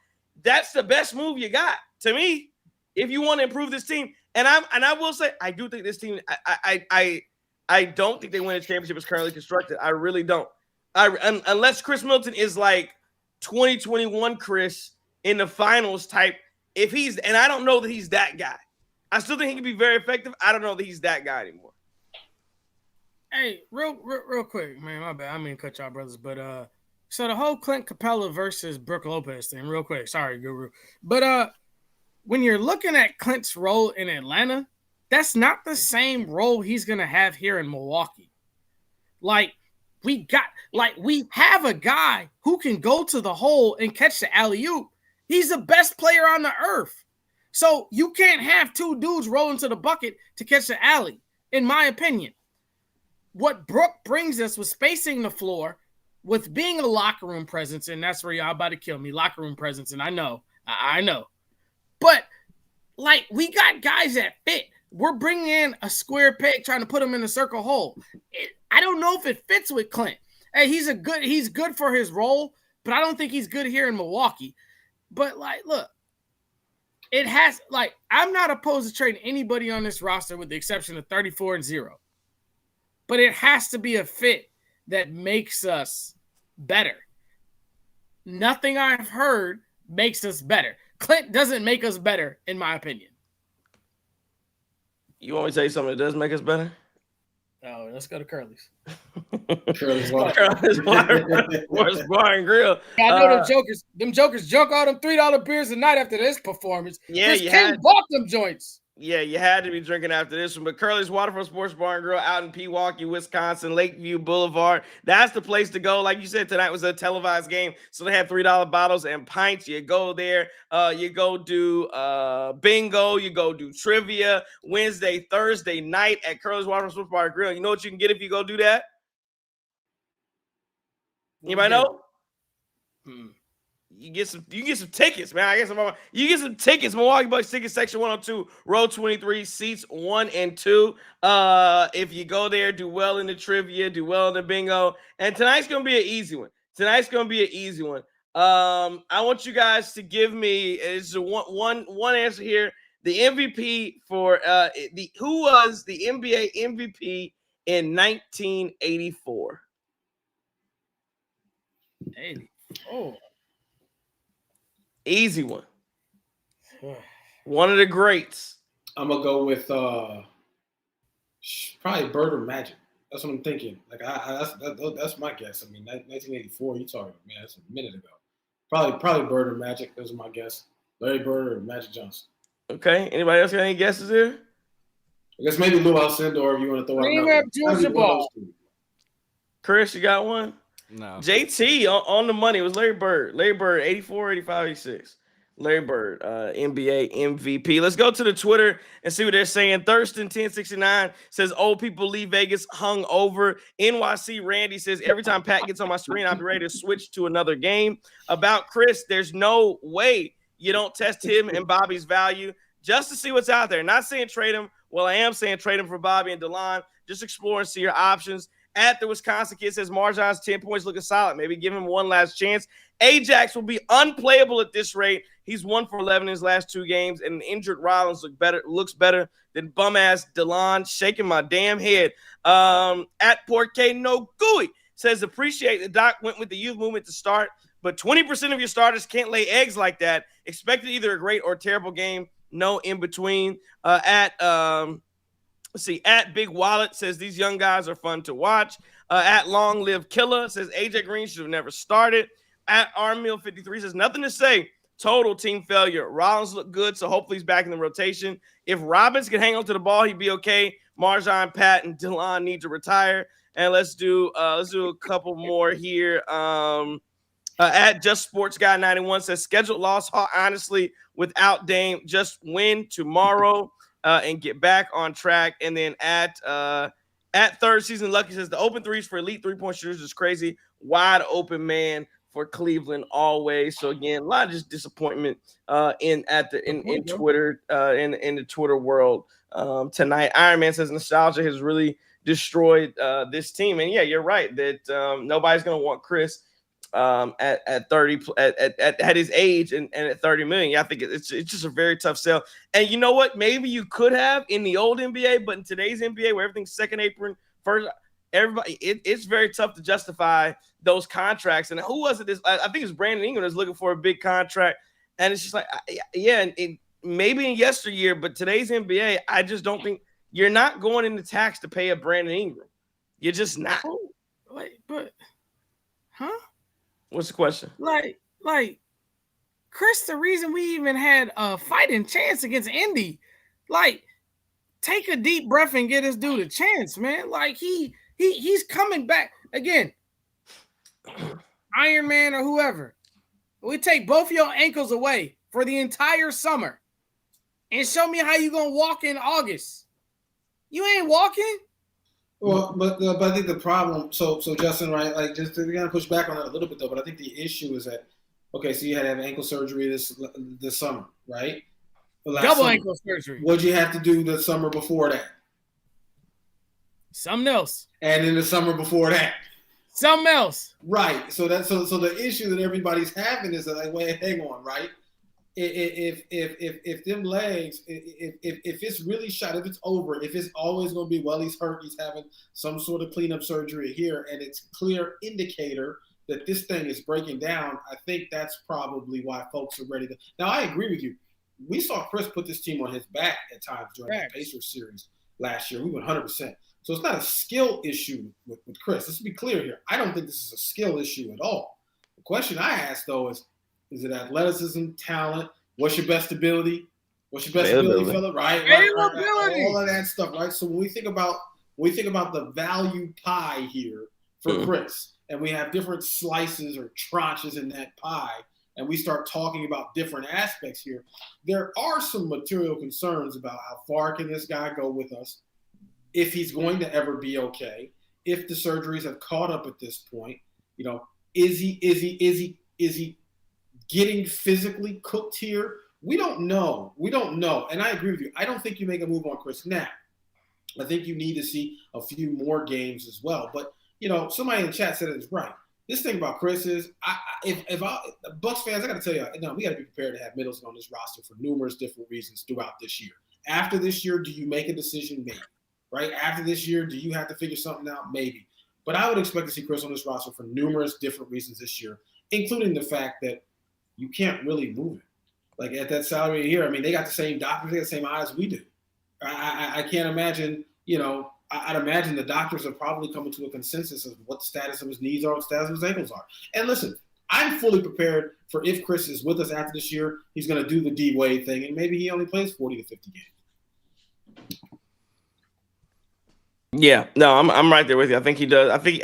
That's the best move you got to me if you want to improve this team. And I will say I do think this team. I don't think they win a championship as currently constructed. I really don't. Unless Chris Middleton is like 2021 Chris in the finals type. And I don't know that he's that guy. I still think he can be very effective. I don't know that he's that guy anymore. Hey, real quick, man. My bad. I mean, cut y'all brothers, but so the whole Clint Capella versus Brook Lopez thing, real quick. Sorry, Guru, but when you're looking at Clint's role in Atlanta, that's not the same role he's gonna have here in Milwaukee. Like we have a guy who can go to the hole and catch the alley-oop. He's the best player on the earth. So you can't have 2 dudes rolling to the bucket to catch the alley, in my opinion. What Brook brings us was spacing the floor, with being a locker room presence, and that's where y'all about to kill me, locker room presence, and I know. But, like, we got guys that fit. We're bringing in a square peg trying to put him in a circle hole. I don't know if it fits with Clint. Hey, he's good for his role, but I don't think he's good here in Milwaukee. But, like, look, I'm not opposed to trading anybody on this roster with the exception of 34-0. But it has to be a fit that makes us better. Nothing I've heard makes us better. Clint doesn't make us better, in my opinion. You want me to tell you something that does make us better? Oh, let's go to Curly's. Curly's water. Curly's bar and grill. I know them jokers drunk all them $3 beers a night after this performance. Yeah, King bought them joints. Yeah, you had to be drinking after this one. But Curly's Waterfront Sports Bar and Grill out in Pewaukee, Wisconsin, Lakeview Boulevard. That's the place to go. Like you said, tonight was a televised game, so they had $3 bottles and pints. You go there. You go do bingo. You go do trivia Wednesday, Thursday night at Curly's Waterfront Sports Bar and Grill. You know what you can get if you go do that? Anybody know? You get some tickets, man. You get some tickets. Milwaukee Bucks ticket section 102, row 23, seats 1 and 2. If you go there, do well in the trivia, do well in the bingo. And tonight's gonna be an easy one. I want you guys to give me one answer here. The MVP for who was the NBA MVP in 1984? 84. Easy one. One of the greats. I'm gonna go with probably Bird or Magic. That's what I'm thinking. Like that's my guess. I mean, 1984. You talking, man? That's a minute ago. Probably Bird or Magic. Those are my guess. Larry Bird or Magic Johnson. Okay. Anybody else got any guesses here? I guess maybe Lou Alcindor if you want to throw out. Georgia ball. Chris, you got one? No. JT on the money. It was Larry Bird. Larry Bird, 84, 85, 86. Larry Bird, NBA MVP. Let's go to the Twitter and see what they're saying. Thurston1069 says, old people leave Vegas hung over. NYC Randy says, every time Pat gets on my screen, I'll be ready to switch to another game. About Chris, there's no way you don't test him and Bobby's value just to see what's out there. Not saying trade him. Well, I am saying trade him for Bobby and DeLon. Just explore and see your options. At the Wisconsin kid says Marjon's 10 points looking solid. Maybe give him one last chance. Ajax will be unplayable at this rate. He's 1 for 11 in his last 2 games, and injured Rollins looks better than bum-ass DeLon. Shaking my damn head. At Porque No Gooey says appreciate the Doc went with the youth movement to start, but 20% of your starters can't lay eggs like that. Expected either a great or terrible game. No in between. Let's see. At Big Wallet says these young guys are fun to watch. At Long Live Killer says AJ Green should have never started. At Armmill53 says nothing to say. Total team failure. Rollins looked good, so hopefully he's back in the rotation. If Robbins can hang on to the ball, he'd be okay. Marjon, Pat, and DeLon need to retire. And let's do a couple more here. At Just Sports Guy 91 says scheduled loss. Honestly, without Dame, just win tomorrow. And get back on track. And then at Third Season Lucky says the open threes for elite 3-point shooters is crazy. Wide open man for Cleveland always. So again, a lot of just disappointment in Twitter in the Twitter world tonight. Iron Man says nostalgia has really destroyed this team. And yeah, you're right that nobody's gonna want Chris at 30 at his age and at 30 million. Yeah, I think it's just a very tough sell. And you know what? Maybe you could have in the old NBA, but in today's NBA where everything's second apron, first, everybody, it's very tough to justify those contracts. And who was it? I think it was Brandon Ingram is looking for a big contract, and it's just like, yeah, maybe in yesteryear, but today's NBA, I just don't think you're not going into tax to pay a Brandon Ingram. You're just not. Wait, but huh? What's the question? Like, Chris, the reason we even had a fighting chance against Indy, like, take a deep breath and get this dude a chance, man. Like, he's coming back again. Iron Man or whoever. We take both your ankles away for the entire summer and show me how you gonna walk in August. You ain't walking. Well, but I think the problem, so Justin, right? Like, just we gotta push back on that a little bit though. But I think the issue is that, okay, so you had to have ankle surgery this summer, right? Double ankle surgery. What'd you have to do the summer before that? Something else. And in the summer before that, something else. Right. So the issue that everybody's having is that, like, wait, hang on, right? If them legs, if it's really shot, if it's over, if it's always going to be, well, he's hurt, he's having some sort of cleanup surgery here, and it's clear indicator that this thing is breaking down, I think that's probably why folks are ready to. Now, I agree with you. We saw Chris put this team on his back at times during the Pacers series last year. We went 100%. So it's not a skill issue with Chris. Let's be clear here. I don't think this is a skill issue at all. The question I ask, though, is it athleticism, talent? What's your best ability? What's your best ability, fella? Right. Availability. All of that stuff, right? So when we think about the value pie here for Chris, and we have different slices or tranches in that pie, and we start talking about different aspects here, there are some material concerns about how far can this guy go with us, if he's going to ever be okay, if the surgeries have caught up at this point. You know, is he getting physically cooked here? We don't know. And I agree with you. I don't think you make a move on Chris now. I think you need to see a few more games as well. But, you know, somebody in the chat said it's right. This thing about Chris is, if Bucks fans, I got to tell you, no, we got to be prepared to have Middleton on this roster for numerous different reasons throughout this year. After this year, do you make a decision? Maybe. Right? After this year, do you have to figure something out? Maybe. But I would expect to see Chris on this roster for numerous different reasons this year, including the fact that you can't really move it. Like at that salary here, I mean, they got the same doctors, they got the same eyes we do. I can't imagine, you know, I'd imagine the doctors are probably coming to a consensus of what the status of his knees are, what the status of his ankles are. And listen, I'm fully prepared for if Chris is with us after this year, he's going to do the D-Wade thing, and maybe he only plays 40 to 50 games. Yeah, no, I'm right there with you. I think he does. I think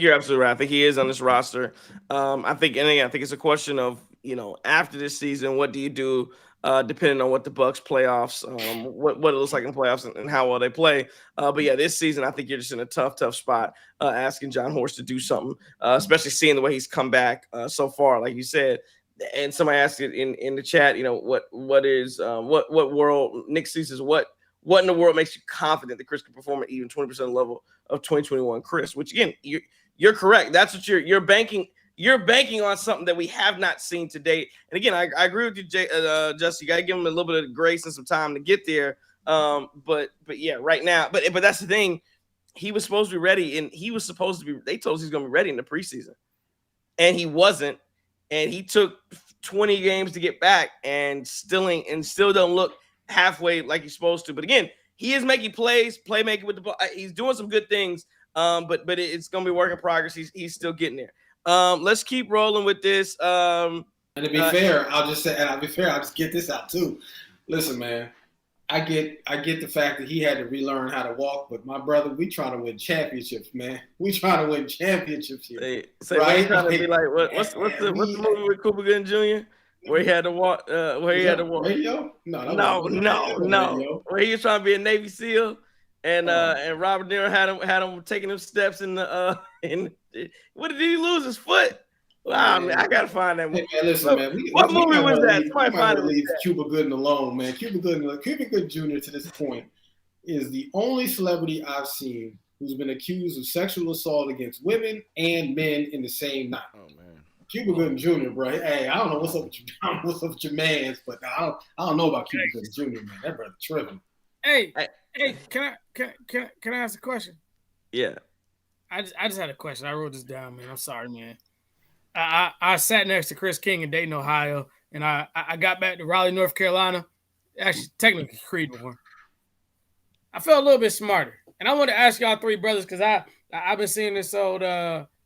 you're absolutely right. I think he is on this roster. I think it's a question of, you know, after this season, what do you do, depending on what the Bucks playoffs, what it looks like in playoffs and how well they play. But yeah, this season, I think you're just in a tough spot, asking John Horst to do something, especially seeing the way he's come back so far, like you said. And somebody asked it in the chat, you know, what world Nick sees is what in the world makes you confident that Chris can perform at even 20% level of 2021 Chris, which again, you're correct. That's what you're banking. You're banking on something that we have not seen to date. And again, I agree with you, Justin. You got to give him a little bit of grace and some time to get there. But yeah, right now. But that's the thing. He was supposed to be ready, and he was supposed to be. They told us he's going to be ready in the preseason, and he wasn't. And he took 20 games to get back, and still don't look halfway like he's supposed to. But again, he is making plays, playmaking with the ball. He's doing some good things. But it's going to be work in progress. He's still getting there. Let's keep rolling with this. And to be fair, I'll just get this out too. Listen, man, I get the fact that he had to relearn how to walk, but my brother, we trying to win championships, man. We trying to win championships here. So right? Trying to be like, what's the movie with Cooper Gooding Jr. where he had to walk? Radio? No. Where he was trying to be a Navy SEAL. And Robert De Niro had him taking them steps in the what did he lose his foot? Wow, man, I gotta find that movie. Hey, man, listen, man. What movie was that? Somebody find it. Leave Cuba Gooding alone, man. Cuba Gooding Jr. to this point is the only celebrity I've seen who's been accused of sexual assault against women and men in the same night. Oh man, Cuba Gooding Jr. Bro. Hey, I don't know what's up with your man's, but I don't know about Cuba Gooding Jr. Man, that brother tripping. Hey, can I ask a question? Yeah. I just had a question. I wrote this down, man. I'm sorry, man. I sat next to Chris King in Dayton, Ohio, and I got back to Raleigh, North Carolina. Actually, technically Creedmoor. I felt a little bit smarter, and I want to ask y'all three brothers because I've been seeing this old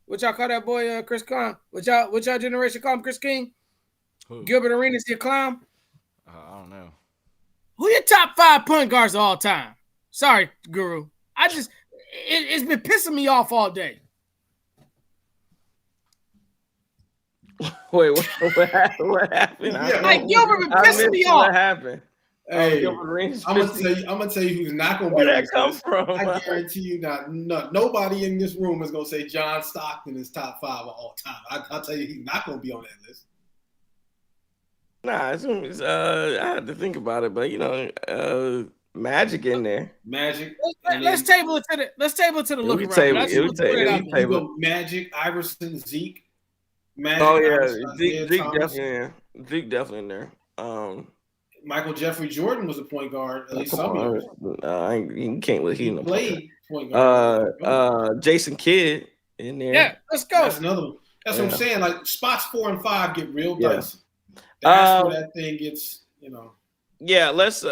what y'all call that boy Chris Khan? What y'all generation call him Chris King? Who? Gilbert Arenas, he a clown? I don't know. Who your top 5 point guards of all time? Sorry, Guru. It's been pissing me off all day. Wait, what happened? Like Gilbert been pissing me off. What happened? Hey, I'm gonna tell you who's not gonna be. Where that come from? I guarantee you, nobody in this room is gonna say John Stockton is top 5 of all time. I'll tell you, he's not gonna be on that list. Nah, it's I had to think about it, but you know, Magic in there. Magic. Let's table it to the look around. Magic, Iverson, Zeke. Magic, oh yeah, Iverson, Zeke definitely in there. Michael Jeffrey Jordan was a point guard at least some years. He can't let him play point guard. Jason Kidd in there. Yeah, let's go. That's another one. That's what I'm saying. Like spots 4 and 5 get real dicey. That's where that thing gets, you know. Yeah, let's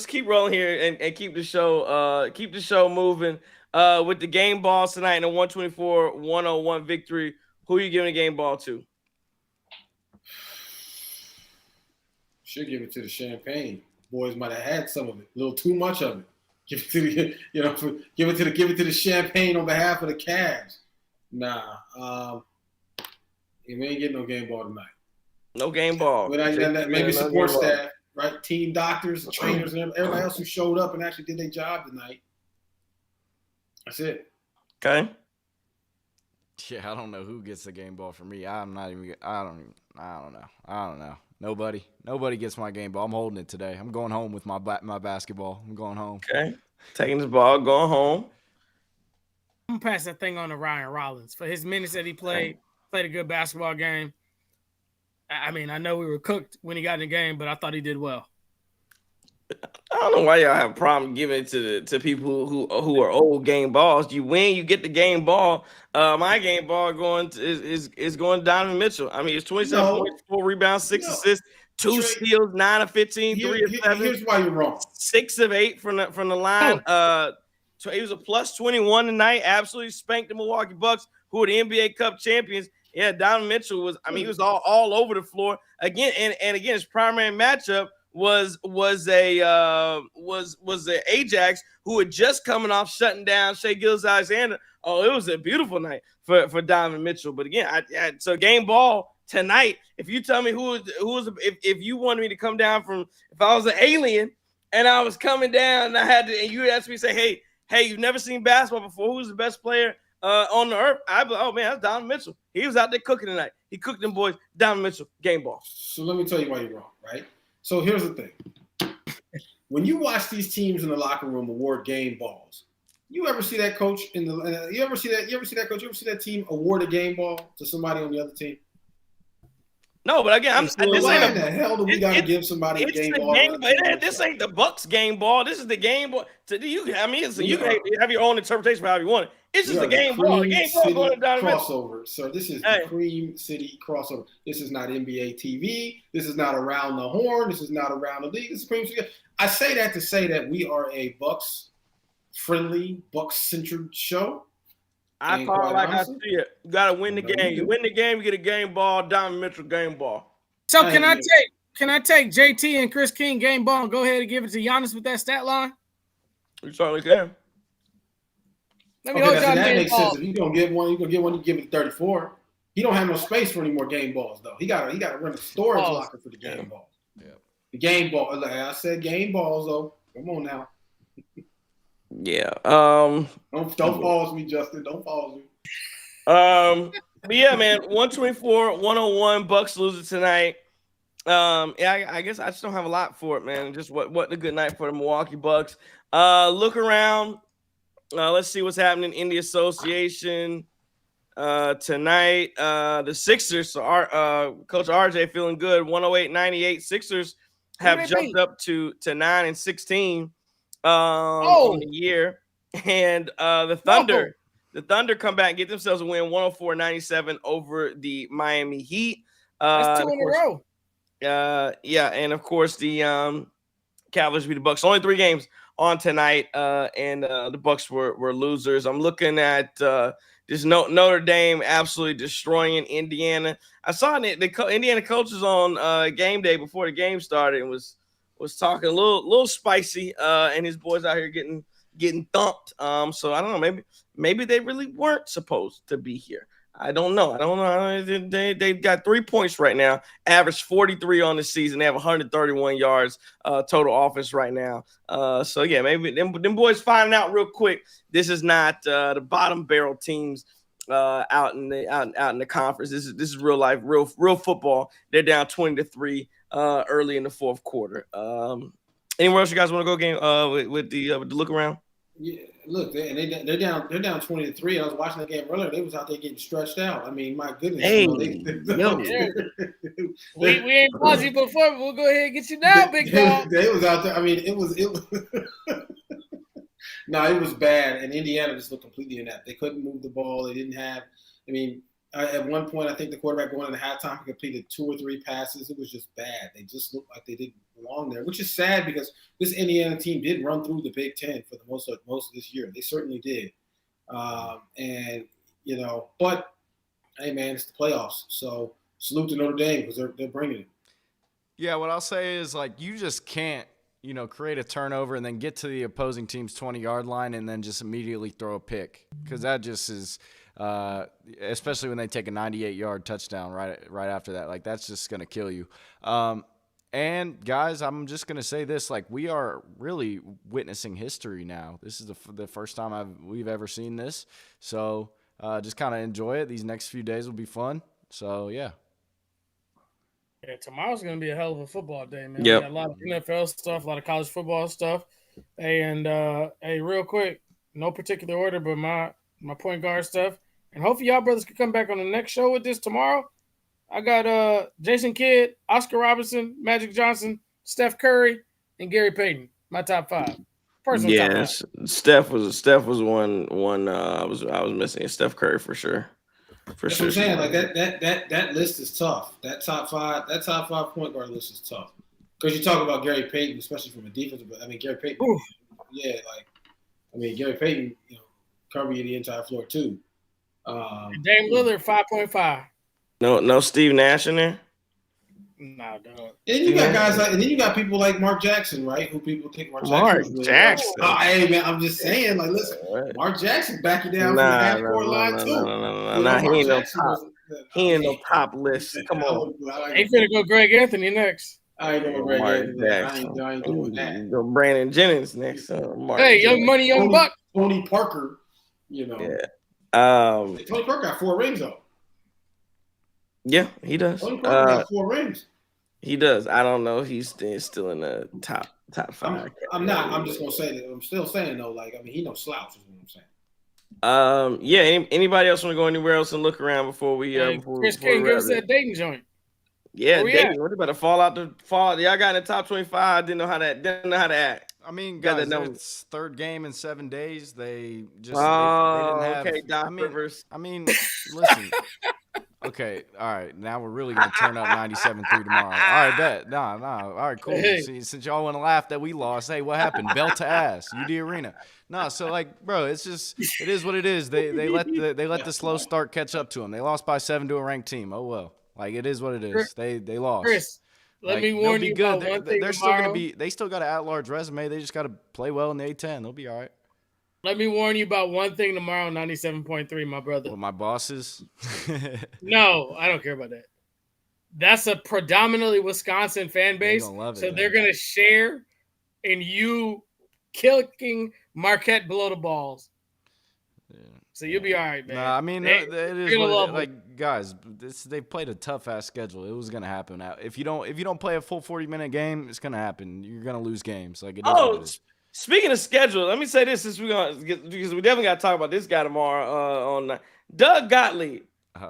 keep rolling here and keep the show moving. With the game balls tonight in a 124-101 victory. Who are you giving the game ball to? Should give it to the champagne. Boys might have had some of it, a little too much of it. Give it to the, give it to the champagne on behalf of the Cavs. Nah, we ain't getting no game ball tonight. No game ball. Maybe support staff, right? Team doctors, trainers, and everybody else who showed up and actually did their job tonight. That's it. Okay. Yeah, I don't know who gets the game ball for me. I don't know. Nobody gets my game ball. I'm holding it today. I'm going home with my basketball. I'm going home. Okay. Taking this ball, going home. I'm gonna pass that thing on to Ryan Rollins for his minutes that he played a good basketball game. I mean, I know we were cooked when he got in the game, but I thought he did well. I don't know why y'all have a problem giving it to people who are old game balls. You win, you get the game ball. My game ball is going to Donovan Mitchell. I mean, it's 27 points, 4 rebounds, 6 assists, 2 steals, 9 of 15, 3 of 7. Here's why you're wrong. 6 of 8 from the line. So he was a plus 21 tonight. Absolutely spanked the Milwaukee Bucks, who are the NBA Cup champions. Yeah, Donovan Mitchell was. I mean, he was all over the floor again. And again, his primary matchup was the Ajax, who had just coming off shutting down Shai Gilgeous-Alexander. Oh, it was a beautiful night for Donovan Mitchell. But again, so game ball tonight. If you tell me who was if you wanted me to come down from, if I was an alien and I was coming down and and you asked me, say, hey, you've never seen basketball before, who's the best player on the earth? I'd be like, oh man, that's Donovan Mitchell. He was out there cooking tonight. He cooked them boys. Donovan Mitchell, game ball. So let me tell you why you're wrong, right? So here's the thing. When you watch these teams in the locker room award game balls, you ever see that coach you ever see that team award a game ball to somebody on the other team? No, but again, why in the hell do we got to give somebody a game ball? This ain't the Bucks game ball. This is the game ball. You can have your own interpretation of how you want it. It's just a game ball. The game ball going down crossover, sir. This is the Cream City crossover. This is not NBA TV. This is not Around the Horn. This is not Around the League. This is Cream City. I say that to say that we are a Bucks-friendly, Bucks-centered show. I call it like I see it. You got to win the game. You win the game, you get a game ball. Donovan Mitchell game ball. So can I take JT and Chris King game ball and go ahead and give it to Giannis with that stat line? You certainly can. Let me hold y'all that game makes ball. sense. If you're gonna get one, you give it 34. He don't have no space for any more game balls though. He got to run a storage locker for the game balls. Yeah. The game ball, like I said, game balls though. Come on now. Yeah. Don't pause me, Justin. Don't pause me. But yeah, man, 124-101. Bucks losing tonight. I guess I just don't have a lot for it, man. Just what a good night for the Milwaukee Bucks. Look around. Let's see what's happening in the association tonight. The Sixers, Coach RJ feeling good. 108-98. Sixers have jumped up to 9-16 on the year. And the Thunder come back and get themselves a win, 104-97 over the Miami Heat. That's 2 in a row. And of course the Cavaliers beat the Bucks. Only 3 games on tonight, and the Bucks were losers. I'm looking at just Notre Dame absolutely destroying Indiana. I saw the Indiana coaches on game day before the game started and was talking a little spicy, and his boys out here getting thumped. So I don't know, maybe they really weren't supposed to be here. I don't know. They've got 3 points right now, average 43 on the season. They have 131 yards total offense right now. So yeah, maybe them boys finding out real quick. This is not the bottom barrel teams out in the conference. This is real life, real football. They're down 20-3 early in the fourth quarter. Anywhere else you guys want to go game with the look around? Yeah, look, they're down 20-3. I was watching the game earlier. They was out there getting stretched out. I mean, my goodness. Hey, we ain't paused you before, but we'll go ahead and get you down, big dog. They was out there. I mean, it was no, it was bad. And Indiana just looked completely inept. They couldn't move the ball. They didn't have. I mean, at one point, I think the quarterback going into halftime completed 2 or 3 passes. It was just bad. They just looked like they didn't belong there, which is sad because this Indiana team did run through the Big Ten for the most of this year. They certainly did. And but hey, man, it's the playoffs. So salute to Notre Dame because they're bringing it. Yeah, what I'll say is, like, you just can't, create a turnover and then get to the opposing team's 20-yard line and then just immediately throw a pick, because that just is, especially when they take a 98-yard touchdown right after that. Like, that's just going to kill you. And, guys, I'm just going to say this. Like, we are really witnessing history now. This is the first time we've ever seen this. So just kind of enjoy it. These next few days will be fun. So, yeah. Yeah, tomorrow's gonna be a hell of a football day, man. Yep. We got a lot of NFL stuff, a lot of college football stuff. Hey, and hey, real quick, no particular order, but my point guard stuff. And hopefully y'all brothers can come back on the next show with this tomorrow. I got Jason Kidd, Oscar Robertson, Magic Johnson, Steph Curry, and Gary Payton. My top 5. Personal top 5. Steph was one I was missing. Steph Curry for sure. That's what I'm saying. Like that list is tough. That top five point guard list is tough. Because you talk about Gary Payton, especially from a defensive, but I mean Gary Payton. Oof. Yeah, Gary Payton, cover you the entire floor too. Dame Lillard 5.5. No Steve Nash in there. Nah, dog. And then you got guys and then you got people like Mark Jackson, right? Who people think Mark Jackson. Hey man, I'm just saying, like, listen, Mark Jackson back you down from the half-court line too. Nah, he ain't no top list. Come on. Ain't finna go Greg Anthony next. I ain't going Greg Anthony. I ain't doing that. Go Brandon Jennings next. Hey, Young Money, Young Buck. Tony Parker, Yeah. Tony Parker got 4 rings though. Yeah, he does. Tony Parker got 4 rings. He does. I don't know. He's still in the top 5. I'm not. I'm just gonna say that. I'm still saying though. Like, I mean, he no slouch. Is what I'm saying. Yeah. Anybody else want to go anywhere else and look around before we? Chris King gives that Dayton joint. Yeah, Dayton. What about to fall out? Y'all got in the top 25. Didn't know how to act. I mean, guys, it's third game in 7 days. They just they didn't have. Okay, Doc Rivers. I mean, listen. Okay, all right. Now we're really gonna turn up 97-3 tomorrow. All right, bet. Nah. All right, cool. See, since y'all want to laugh that we lost, hey, what happened? Belt to ass, UD Arena. No, so like, bro, it is what it is. They let the slow start catch up to them. They lost by 7 to a ranked team. Oh well, like it is what it is. They lost. Chris, let me warn you about one thing. They're still gonna be. They still got an at-large resume. They just got to play well in the A10. They'll be all right. Let me warn you about one thing tomorrow, 97.3, my brother. With my bosses? No, I don't care about that. That's a predominantly Wisconsin fan base, they're going to share in you kicking Marquette below the balls. Yeah. So you'll be all right, man. Nah, I mean, it is what it, like, guys, they played a tough-ass schedule. It was going to happen. Now, if you don't play a full 40-minute game, it's going to happen. You're going to lose games. Like, it is what it is. Speaking of schedule, let me say this because we definitely got to talk about this guy tomorrow on Doug Gottlieb.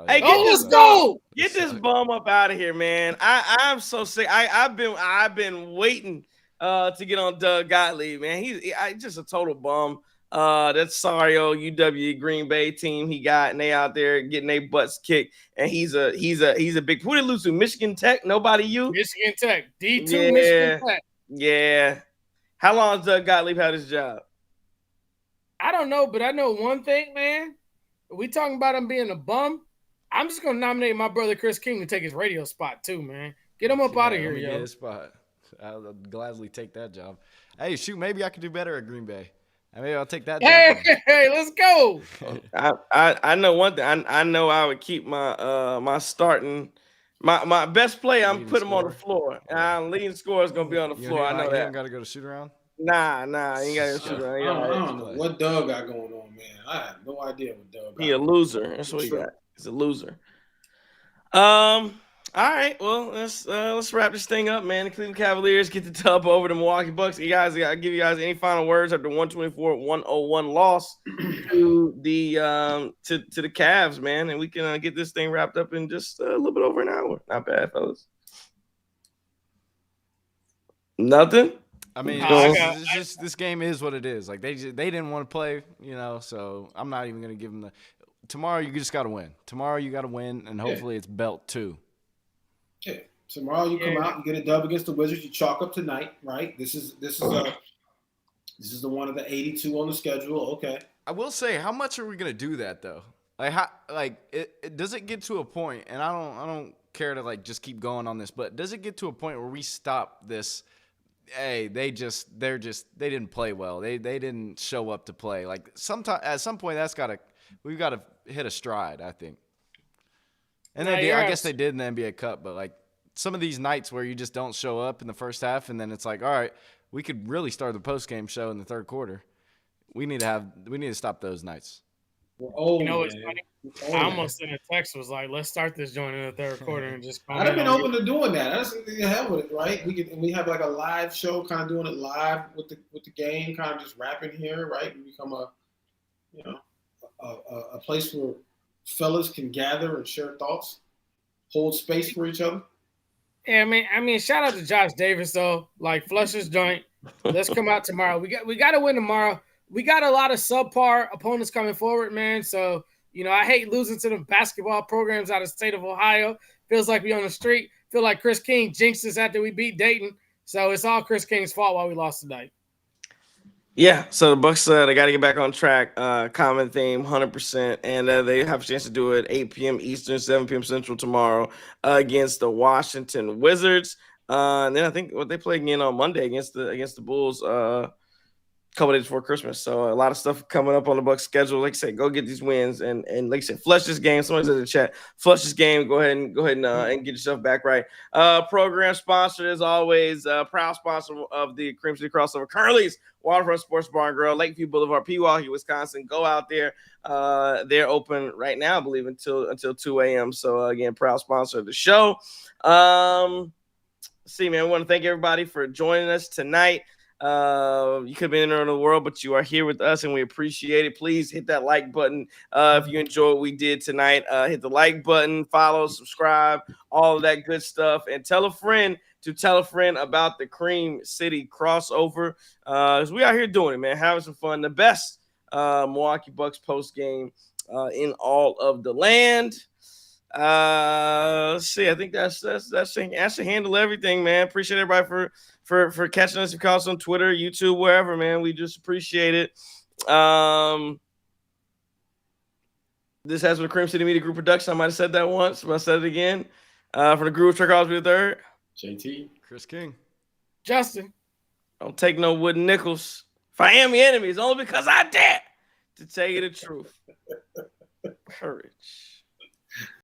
Hey, let's go! Get this bum up out of here, man. I'm so sick. I've been waiting to get on Doug Gottlieb, man. He's just a total bum. That's sorry old UW Green Bay team he got, and they out there getting their butts kicked. And he's a big. Who did lose to? Michigan Tech? Nobody. Michigan Tech. D2 Michigan Tech. Yeah. How long has Doug Gottlieb had his job? I don't know, but I know one thing, man. We talking about him being a bum. I'm just gonna nominate my brother Chris King to take his radio spot too, man. Get him up out of here, yo. Get his spot. I'll gladly take that job. Hey, shoot, maybe I could do better at Green Bay. Maybe I'll take that job. Hey, let's go. I know one thing. I know I would keep my my starting. My best play, I'm putting him on the floor. Leading score is gonna be on the floor. I know that. You got to go to shoot around. Nah, you ain't got to shoot around. I don't know what Doug got going on, man. I have no idea what Doug got. He a loser. That's what he got. He's a loser. All right. Well, let's wrap this thing up, man. The Cleveland Cavaliers get the tub over the Milwaukee Bucks. You guys, I give you guys any final words after 124-101 loss to the Cavs, man, and we can get this thing wrapped up in just a little bit over an hour. Not bad, fellas. Nothing. I mean, this game is what it is. Like they didn't want to play, So I'm not even gonna give them the. Tomorrow you just got to win. Tomorrow you got to win, and hopefully it's belt too. Yeah. Tomorrow you come out, you get a dub against the Wizards. You chalk up tonight, right? This is the one of the 82 on the schedule. Okay. I will say, how much are we gonna do that though? Like, does it get to a point? And I don't care to like just keep going on this, but does it get to a point where we stop this? Hey, they didn't play well. They didn't show up to play. Like at some point we've got to hit a stride, I think. And I guess they did in the NBA Cup, but like some of these nights where you just don't show up in the first half, and then it's like, all right, we could really start the post game show in the third quarter. We need to stop those nights. We're old, you know what's man. funny? I almost sent a text was like, let's start this joint in the third quarter and just. I'd have been open to doing that. I just think the hell with it, right? We have like a live show, kind of doing it live with the game, kind of just rapping here, right? We become a place where fellas can gather and share thoughts, hold space for each other. Yeah, I mean, shout out to Josh Davis though. Like, flush his joint. Let's come out tomorrow. We got to win tomorrow. We got a lot of subpar opponents coming forward, man. So, I hate losing to the basketball programs out of the state of Ohio. Feels like we on the street. Feel like Chris King jinxed us after we beat Dayton. So it's all Chris King's fault why we lost tonight. Yeah, so the Bucks they got to get back on track. Common theme, 100%, and they have a chance to do it 8 p.m. Eastern, 7 p.m. Central tomorrow against the Washington Wizards. And then I think they play again on Monday against the Bulls. Couple days before Christmas, so a lot of stuff coming up on the Bucks schedule. Like I said, go get these wins and like I said, flush this game. Somebody said in the chat, flush this game. Go ahead and get yourself back right. Program sponsored as always, proud sponsor of the Cream City Crossover, Curly's Waterfront Sports Bar and Grill, Lakeview Boulevard, Pewaukee, Wisconsin. Go out there. They're open right now, I believe, until 2 a.m. So again, proud sponsor of the show. See, man, we want to thank everybody for joining us tonight. You could have been anywhere in the world, but you are here with us, and we appreciate it. Please hit that like button if you enjoyed what we did tonight. Hit the like button, follow, subscribe, all of that good stuff, and tell a friend about the Cream City Crossover. Because we out here doing it, man, having some fun. The best Milwaukee Bucks post game in all of the land. Let's see. I think that should handle everything, man. Appreciate everybody for catching us. You call us on Twitter, YouTube, wherever, man. We just appreciate it. This has been a Cream City Media Group production. I might have said that once, but I said it again. For the Groove Truck Osby III, JT, Chris King, Justin. Don't take no wooden nickels. If I am your enemy, it's only because I dare to tell you the truth. Courage.